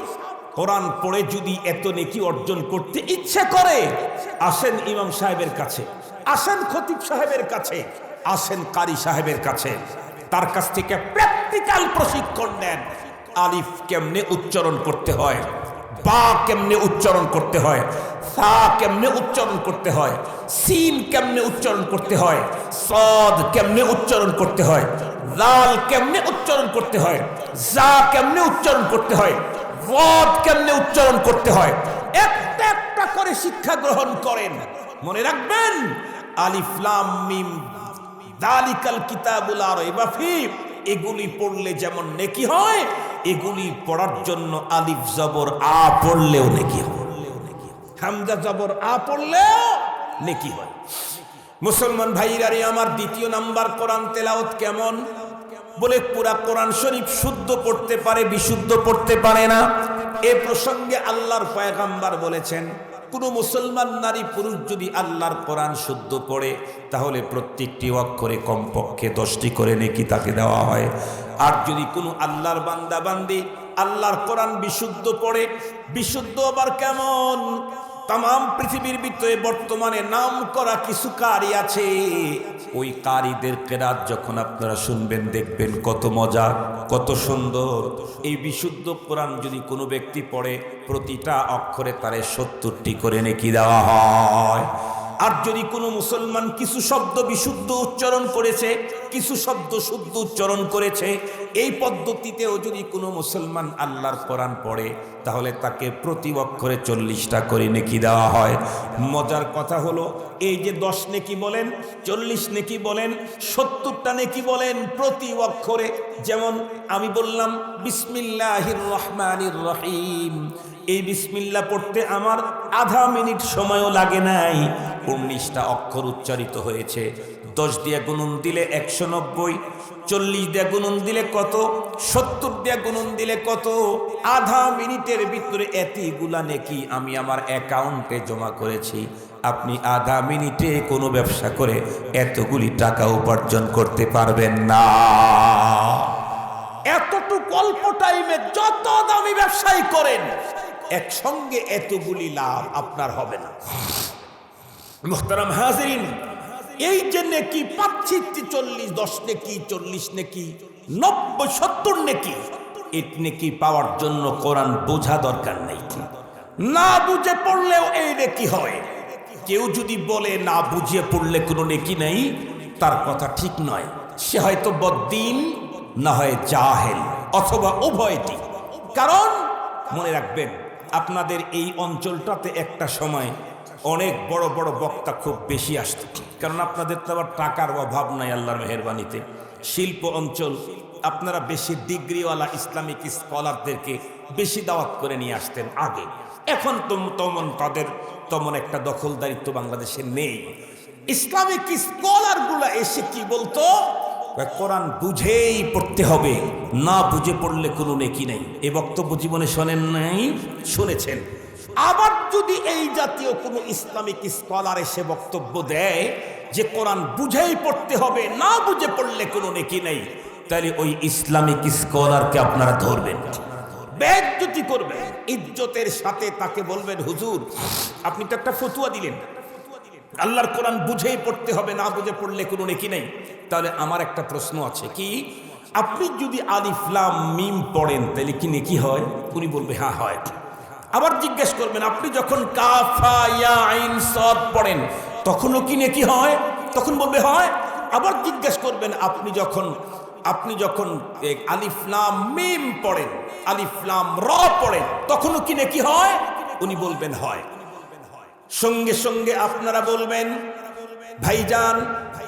কোরআন পড়ে যদি এত নেকি অর্জন করতে ইচ্ছে করে, আসেন ইমাম সাহেবের কাছে, আসেন খতিব সাহেবের কাছে, আসেন কারি সাহেবের কাছে, তার কাছ থেকে প্র্যাকটিক্যাল প্রশিক্ষণ নেন। আলিফ কেমনে উচ্চারণ করতে হয়, বা কেমনে উচ্চারণ করতে হয়, সা কেমনে উচ্চারণ করতে হয়, সিন কেমনে উচ্চারণ করতে হয়, সদ কেমনে উচ্চারণ করতে হয়, লাল কেমনে উচ্চারণ করতে হয়, জা কেমনে উচ্চারণ করতে হয়, ওয়াদ কেমনে উচ্চারণ করতে হয়, একটা একটা করে শিক্ষা গ্রহণ করেন। মনে রাখবেন, আলিফ লাম মিম যালিকাল কিতাবুল লা রাইবা ফীহ, এগুলি পড়লে যেমন নেকি হয়, এগুলি পড়ার জন্য আলিফ জবর আ পড়লেও নেকি হয়, হামজা জবর আ পড়লেও নেকি হয়। মুসলমান ভাইরা রে আমার, দ্বিতীয় নাম্বার কোরআন তেলাওয়াত কেমন? বলে পুরা কোরআন শরীফ শুদ্ধ পড়তে পারে, বিশুদ্ধ পড়তে পারে না। এ প্রসঙ্গে আল্লাহর পয়গম্বর বলেছেন, কোন মুসলমান নারী পুরুষ যদি আল্লাহর কোরআন শুদ্ধ পড়ে, তাহলে প্রত্যেকটি অক্ষরে কমপক্ষে 10টি করে নেকি তাকে দেওয়া হয়। আর যদি কোনো আল্লাহর বান্দা বান্দি আল্লাহর কোরআন বিশুদ্ধ পড়ে, বিশুদ্ধ আবার কেমন? তাম পৃথিবীর ভিতরে বর্তমানে নাম করা কিছু কারি আছে, ওই কারিদের কেরাত যখন আপনারা শুনবেন দেখবেন কত মজা, কত সুন্দর। এই বিশুদ্ধ কোরআন যদি কোনো ব্যক্তি পড়ে, প্রতিটা অক্ষরে তারে 70টি করে নেকি দেওয়া হয়। আর যদি কোনো মুসলমান কিছু শব্দ বিশুদ্ধ উচ্চারণ করেছে, কিছু শব্দ শুদ্ধ উচ্চারণ করেছে, এই পদ্ধতিতেও যদি কোনো মুসলমান আল্লাহর কোরআন পড়ে, তাহলে তাকে প্রতি অক্ষরে 40টা করে নেকি দেওয়া হয়। মজার কথা হলো, এই যে 10 নেকি বলেন, 40 নেকি বলেন, 70টা নেকি বলেন প্রতি অক্ষরে। যেমন আমি বললাম বিসমিল্লাহির রহমানির রহিম, এই বিসমিল্লাহ পড়তে আমার আধা মিনিট সময়ও লাগে নাই, 19টা অক্ষর উচ্চারিত হয়েছে। 10 দিয়ে গুণন দিলে 190, 40 দিয়ে গুণন দিলে কত, 70 দিয়ে গুণন দিলে কত? আধা মিনিটের ভিতরে এতগুলা নেকি আমি আমার অ্যাকাউন্টে জমা করেছি। আপনি আধা মিনিটে কোনো ব্যবসা করে এতগুলি টাকা উপার্জন করতে পারবেন না। এতটুকু অল্প টাইমে যত দামি ব্যবসায়ী করেন, একসঙ্গে এতগুলি লাভ আপনার হবে না। মুহতারাম হাজিরিন, এই যে নেকি পাচ্ছি 40, 10 নেকি, 40 নেকি, 90, 70 নেকি, এই নেকি পাওয়ার জন্য কোরআন বোঝা দরকার নেই, না বুঝে পড়লেও এই নেকি হয়। কেউ যদি বলে না বুঝিয়ে পড়লে কোনো নেকি নেই, তার কথা ঠিক নয়। সে হয়তো বদ্দিন, না হয় জাহেল, অথবা উভয়টি। কারণ মনে রাখবেন, আপনাদের এই অঞ্চলটাতে একটা সময় অনেক বড় বড় বক্তা খুব বেশি আসত, কারণ আপনাদের তো আবার টাকার অভাব নাই আল্লাহর মেহেরবানিতে। শিল্প অঞ্চল, আপনারা বেশি ডিগ্রিওয়ালা ইসলামিক স্কলারদেরকে বেশি দাওয়াত করে নিয়ে আসতেন আগে। এখন তাদের তেমন একটা দখলদারিত্ব বাংলাদেশে নেই। ইসলামিক স্কলারগুলা এসে কি বলতো, কোরআন বুঝেই পড়তে হবে, না বুঝে পড়লে কোনো নেকি নেই। এই বক্তব্য জীবনে শোনেন নাই? শুনেছেন। আবার যদি এই জাতীয় কোনো ইসলামিক স্কলার এসে বক্তব্য দেয় যে কোরআন বুঝেই পড়তে হবে, না বুঝে পড়লে কোনো নেকি নেই, তাহলে ওই ইসলামিক স্কলারকে আপনারা ধরবেন, বেইজ্জতি করবেন, ইজ্জতের সাথে তাকে বলবেন, হুজুর আপনি তো একটা ফতোয়া দিলেন আল্লাহর কোরআন বুঝেই পড়তে হবে, না বুঝে পড়লে কোনো নেকি নেই। তাহলে আমার একটা প্রশ্ন আছে, কি আপনি যদি আলিফ লাম মিম পড়েন তাহলে কি নেকি হয়? উনি বলবে হ্যাঁ হয়। আবার জিজ্ঞেস করবেন, আপনি যখন কাফ হা ইয়া আইন সাদ পড়েন তখনও কি নেকি হয়? তখন বলবে হয়। আবার জিজ্ঞেস করবেন, আপনি যখন আলিফ লাম মিম পড়েন, আলিফ লাম র পড়েন তখনও কি নেকি হয়? উনি বলবেন হয়। সঙ্গে সঙ্গে আপনারা বলবেন, ভাইজান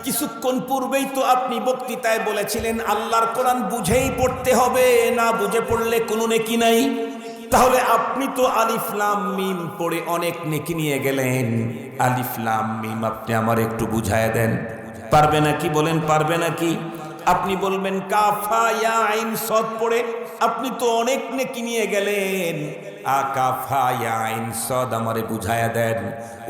কিছুক্ষণ পূর্বেই তো আপনি বক্তৃতায় বলেছিলেন আল্লাহর কোরআন বুঝেই পড়তে হবে, না বুঝে পড়লে কোনো নেকি নাই। তাহলে আপনি তো আলিফ লাম মিম পড়ে অনেক নেকি নিয়ে গেলেন। আলিফ লাম মিম আপনি আমার একটু বুঝায় দেন, পারবে নাকি? বলেন পারবে নাকি? আপনি বলবেন কাফ হা ইয়া আইন সাদ পড়ে আপনি তো অনেক নেকি নিয়ে গেলেন, কাফ হা ইয়া আইন সাদ আমারে বুঝায়া দেন।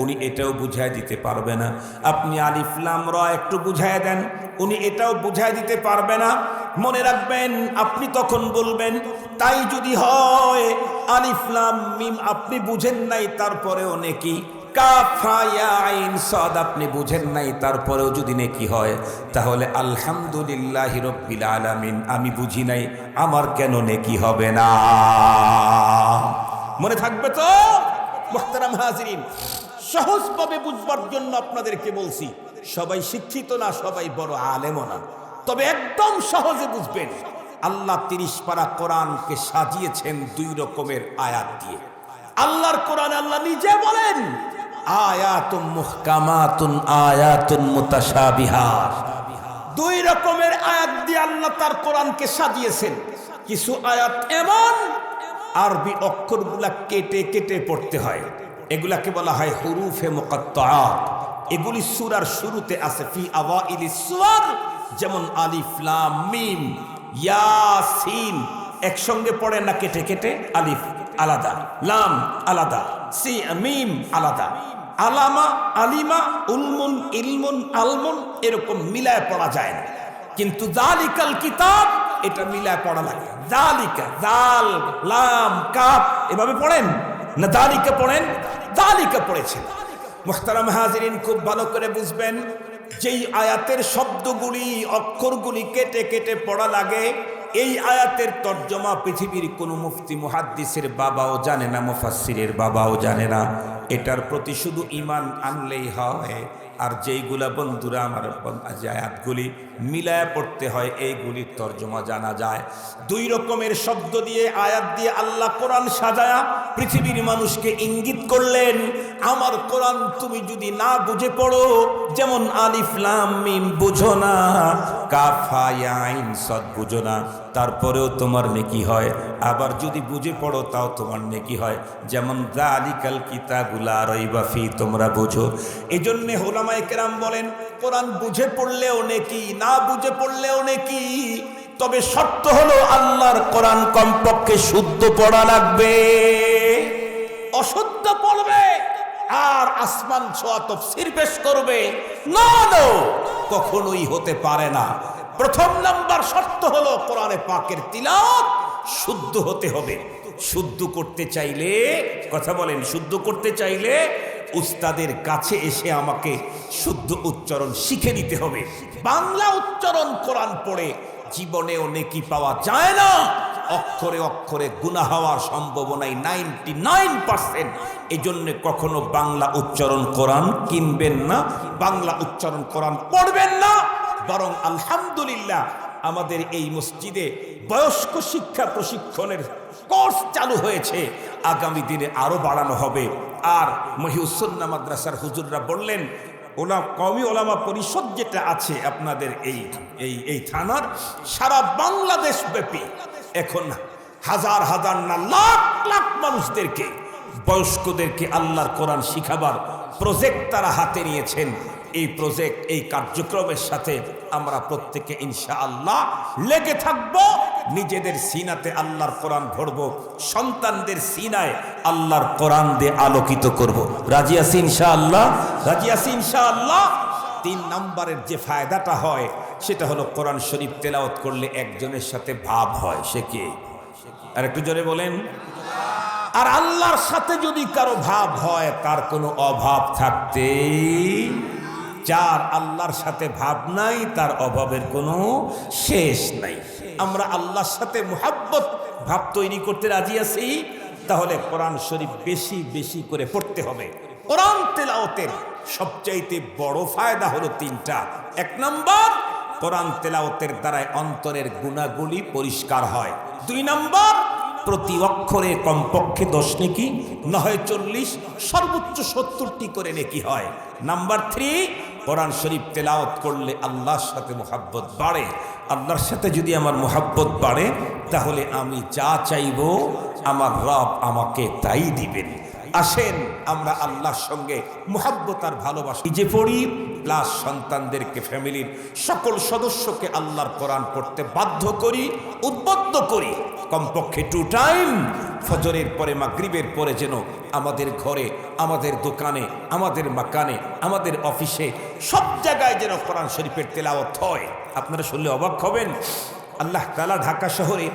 উনি এটাও বুঝায় দিতে পারবে না। আপনি আলিফ লাম র একটু বুঝায় দেন, উনি এটাও বুঝায় দিতে পারবে না। মনে রাখবেন, আপনি তখন বলবেন তাই যদি হয় আলিফ লাম মিম আপনি বুঝেন নাই তারপরেও নেকি, কাফ হা ইয়া আইন সাদ আপনি বুঝেন নাই তারপরেও যদি নেকি হয়, তাহলে আলহামদুলিল্লাহি রাব্বিল আলামিন আমি বুঝি নাই, আমার কেন নেকি হবে না? মনে থাকবে তো? মুহতারাম হাজিরিন, সহজভাবে বুঝবার জন্য আপনাদেরকে বলছি। সবাই শিক্ষিত না, সবাই বড় আলেমও না, তবে একদম সহজে বুঝবেন। আল্লাহ 30 পারা কোরআনকে সাজিয়েছেন 2 রকমের আয়াত দিয়ে। আল্লাহর কোরআন আল্লাহ নিজে বলেন আয়াতুম মুহকামাতুন আয়াতুন মুতাশাবিহাত। 2 রকমের আয়াত দিয়ে আল্লাহ তার কোরআনকে সাজিয়েছেন। কিছু আয়াত এমন আরবি অক্ষরগুলা কেটে কেটে পড়তে হয়, এগুলাকে বলা হয় হুরুফে মুকাত্তাআত। এগুলি সূরার শুরুতে আছে, ফি আওয়াইলিস সূর, যেমন আলিফ লাম মিম ইয়াসিন একসঙ্গে পড়ে না, কেটে কেটে। আলিফ আলাদা, লাম আলাদা, মিম আলাদা, আলামা আলিমা উলমুন ইলমুন আলমুন এরকম মিলায় পড়া যায় না। কিন্তু যালিকাল কিতাব এটা মিলায় পড়া লাগে। যালিকা, জাল লাম কাফ এভাবে পড়েন না, যালিকা পড়েন, যালিকা পড়েছেন। মুহতারাম হাজিরিন, খুব ভালো করে বুঝবেন, যেই আয়াতের শব্দগুলি অক্ষরগুলি কেটে কেটে পড়া লাগে, এই আয়াতের তর্জমা পৃথিবীর কোনো মুফতি মুহাদ্দিসের বাবাও জানে না, মুফাসসিরের বাবাও জানে না। এটার প্রতি শুধু ঈমান আনলেই হয়। আর যেইগুলা বন্ধুরা আমার আয়াতগুলি মিলায়া পড়তে হয়, এইগুলির তর্জমা জানা যায়। 2 রকমের শব্দ দিয়ে আয়াত দিয়ে আল্লাহ কোরআন সাজায়া পৃথিবীর মানুষকে ইঙ্গিত করলেন, আমার কোরআন তুমি যদি না বুঝে পড়ো, যেমন আলিফ লাম মিম বুঝো না, কাফ হা ইয়া আইন সাদ বুঝো না, তারপরেও তোমার নেকি হয়। আবার যদি বুঝে পড়ো তাও তোমার নেকি হয়, যেমন যালিকাল কিতাবু লা রাইবা ফি, তোমরা বুঝো। এজন্য উলামায়ে কেরাম বলেন কোরআন বুঝে পড়লেও নেকি, না বুঝে পড়লেও নেকি, তবে শর্ত হলো আল্লাহর কোরআন কমপক্ষে শুদ্ধ পড়া লাগবে। অশুদ্ধ পড়বে আর আসমান ছোঁয়া তাফসীর পেশ করবে, না কখনোই হতে পারে না। প্রথম নাম্বার শর্ত হলো কোরআনে পাকের তিলাওয়াত শুদ্ধ হতে হবে। শুদ্ধ করতে চাইলে, কথা বলেন, শুদ্ধ করতে চাইলে উস্তাদের কাছে এসে আমাকে শুদ্ধ উচ্চারণ শিখে নিতে হবে। বাংলা উচ্চারণ কোরআন পড়ে জীবনেও নেকি পাওয়া যায় না। অক্ষরে অক্ষরে গুনাহ হওয়ার সম্ভাবনাই 99%। এজন্য কখনো বাংলা উচ্চারণ কোরআন কিনবেন না, বাংলা উচ্চারণ কোরআন পড়বেন না, বরং আলহামদুলিল্লাহ আমাদের এই মসজিদে বয়স্ক শিক্ষা প্রশিক্ষণের কোর্স চালু হয়েছে, আগামী দিনে আরো বাড়ানো হবে। আর মহিউসুন্নাহ মাদ্রাসার হুজুররা বললেন, কওমি ওলামা পরিষদ যেটা আছে আপনাদের এই থানার, সারা বাংলাদেশ ব্যাপী এখন হাজার হাজার না লাখ লাখ মানুষদেরকে, বয়স্কদেরকে আল্লাহর কোরআন শিখাবার প্রজেক্ট তারা হাতে নিয়েছেন। এই প্রজেক্ট, এই কার্যক্রমের সাথে আমরা প্রত্যেকে ইনশাআল্লাহ লেগে থাকব। নিজেদের সিনাতে আল্লাহর কোরআন ভরব, সন্তানদের সিনায় আল্লাহর কোরআন দিয়ে আলোকিত করব। রাজি আছি ইনশাআল্লাহ? রাজি আছি ইনশাআল্লাহ? 3 নম্বরের যে ফায়দাটা হয় সেটা হলো কোরআন শরীফ তেলাওয়াত করলে একজনের সাথে ভাব হয়। সে কে? আর একটু জোরে বলেন। আর আল্লাহর সাথে যদি কারো ভাব হয়, তার কোনো অভাব থাকতে, যার আল্লাহর সাথে ভাব নাই তার অভাবের কোনো শেষ নাই। আমরা আল্লাহর সাথে মুহাব্বত ভাব তৈরি করতে রাজি আছি, তাহলে কোরআন শরীফ বেশি বেশি করে পড়তে হবে। কোরআন তেলাওয়াতের সবচাইতে বড় ফায়দা হলো 3টা। 1 নম্বর, কোরআন তেলাওয়াতের দ্বারাই অন্তরের গুনাহগুলি পরিষ্কার হয়। 2 নম্বর, প্রতি অক্ষরে কমপক্ষে 10 নেকি, না হয় 40, সর্বোচ্চ 70টি করে নেকি হয়। নাম্বার 3, কোরআন শরীফ তেলাওয়াত করলে আল্লাহর সাথে মুহাব্বত বাড়ে। আল্লাহর সাথে যদি আমার মুহাব্বত বাড়ে, তাহলে আমি যা চাইব আমার রব আমাকে তাই দিবেন। আসেন আমরা আল্লাহর সঙ্গে মুহাব্বত আর ভালোবাসা নিজে পড়ি, প্লাস সন্তানদেরকে, ফ্যামিলির সকল সদস্যকে আল্লাহর কোরআন পড়তে বাধ্য করি, উদ্বুদ্ধ করি। কমপক্ষে 2 টাইম, ফজরের পরে, মাগরিবের পরে, যেন আমাদের ঘরে, আমাদের দোকানে, আমাদের মাকানে, আমাদের অফিসে, সব জায়গায় যেন কোরআন শরীফের তেলাওয়াত হয়। আপনারা শুনলে অবাক হবেন, আল্লাহ তাআলা ঢাকা শহরে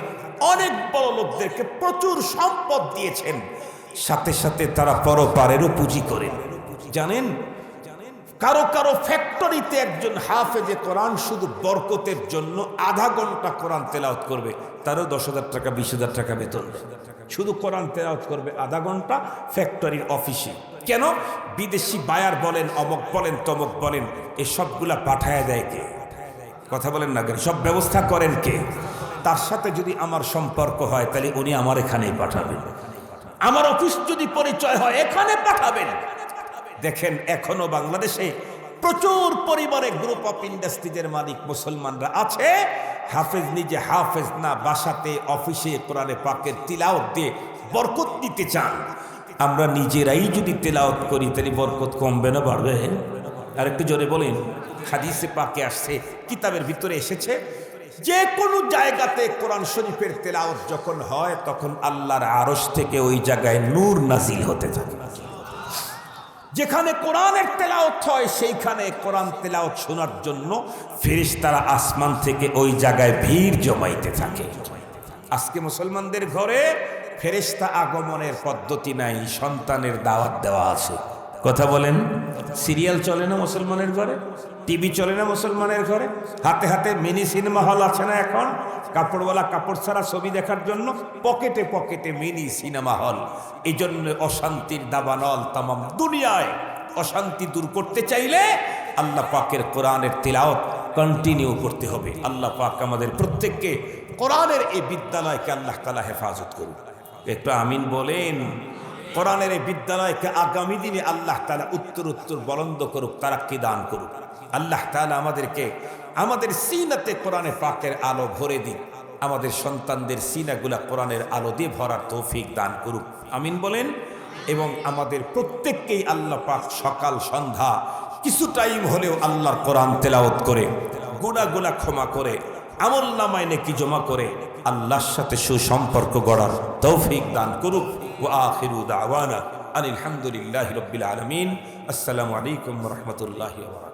অনেক বড় লোকদেরকে প্রচুর সম্পদ দিয়েছেন, সাথে সাথে তারা পরপারেরও পুঁজি করেন। জানেন, কারো কারো ফ্যাক্টরিতে একজন হাফেজে কোরআন শুধু বরকতের জন্য আধা ঘন্টা কোরআন তেলাওয়াত করবে, তারও 10,000 টাকা 20,000 টাকা বেতন। শুধু কোরআন তেলাওয়াত করবে আধা ঘন্টা ফ্যাক্টরির অফিসে। কেন? বিদেশি বায়ার বলেন, অমক বলেন, তমক বলেন, এই সবগুলা পাঠায় দেয় কে? কথা বলেন না কেন? সব ব্যবস্থা করেন কে? তার সাথে যদি আমার সম্পর্ক হয়, তাহলে উনি আমার এখানেই পাঠাবেন। আমার অফিস যদি পরিচয় হয়, এখানে পাঠাবেন। দেখেন, এখনো বাংলাদেশে প্রচুর পরিবারে গ্রুপ অফ ইন্ডাস্ট্রিজের মালিক মুসলমানরা আছে, হাফেজ নিজে হাফেজ না, বাসাতে অফিসে কোরআনে পাকের তিলাওয়াত দিয়ে বরকত দিতে চান। আমরা নিজেরাই যদি তেলাওয়াত করি, তাহলে বরকত কমবে না বাড়বে? আর একটু জোরে বলেন। হাদিসে পাকে আসছে, কিতাবের ভিতরে এসেছে, যে কোনো জায়গাতে কোরআন শরীফের তেলাওয়াত যখন হয়, তখন আল্লাহর আরশ থেকে ওই জায়গায় নূর নাজিল হতে থাকে। যেখানে কোরআনের তেলাওয়াত হয়, সেইখানে কোরআন তেলাওয়াত শোনার জন্য ফেরেশতারা আসমান থেকে ওই জায়গায় ভিড় জমাইতে থাকে। আজকে মুসলমানদের ঘরে ফেরেশতা আগমনের পদ্ধতি নাই, সন্তানের দাওয়াত দেওয়া আছে। কথা বলেন। সিরিয়াল চলে না মুসলমানের ঘরে, টিভি চলে না মুসলমানের ঘরে, হাতে হাতে মিনি সিনেমা হল আছে না এখন, কাপড়ওয়ালা কাপড় ছাড়া ছবি দেখার জন্য পকেটে পকেটে মিনি সিনেমা হল। এই জন্য অশান্তির দাবানল তামাম দুনিয়ায়। অশান্তি দূর করতে চাইলে আল্লাহ পাকের কোরআনের তিলাওয়াত কন্টিনিউ করতে হবে। আল্লাহ পাক আমাদের প্রত্যেককে কোরআনের এই বিদ্যালয়কে আল্লাহ তাআলা হেফাজত করুন। একটু আমিন বলেন। কোরআনের এই বিদ্যালয়কে আগামী দিনে আল্লাহ তাআলা উত্তর উত্তর বলন্দ করুক, তারাক্কি দান করুক। আল্লাহ তাআলা আমাদেরকে আমাদের সিনাতে কোরআনে পাকের আলো ভরে দিন, আমাদের সন্তানদের সিনাগুলা কোরআনের আলো দিয়ে ভরার তৌফিক দান করুক। আমিন বলেন। এবং আমাদের প্রত্যেককেই আল্লাহ পাক সকাল সন্ধ্যা কিছু টাইম হলেও আল্লাহর কোরআন তেলাওয়াত করে গুনাহগুলা ক্ষমা করে আমল নামায় নেকি জমা করে আল্লাহর সাথে সুসম্পর্ক গড়ার তৌফিক দান করুক। ওয়া আখিরু দাওয়ানা আনিল হামদুলিল্লাহি রাব্বিল আলামিন। আসসালামু আলাইকুম ওয়া রাহমাতুল্লাহি ওয়া বারাকাতুহু।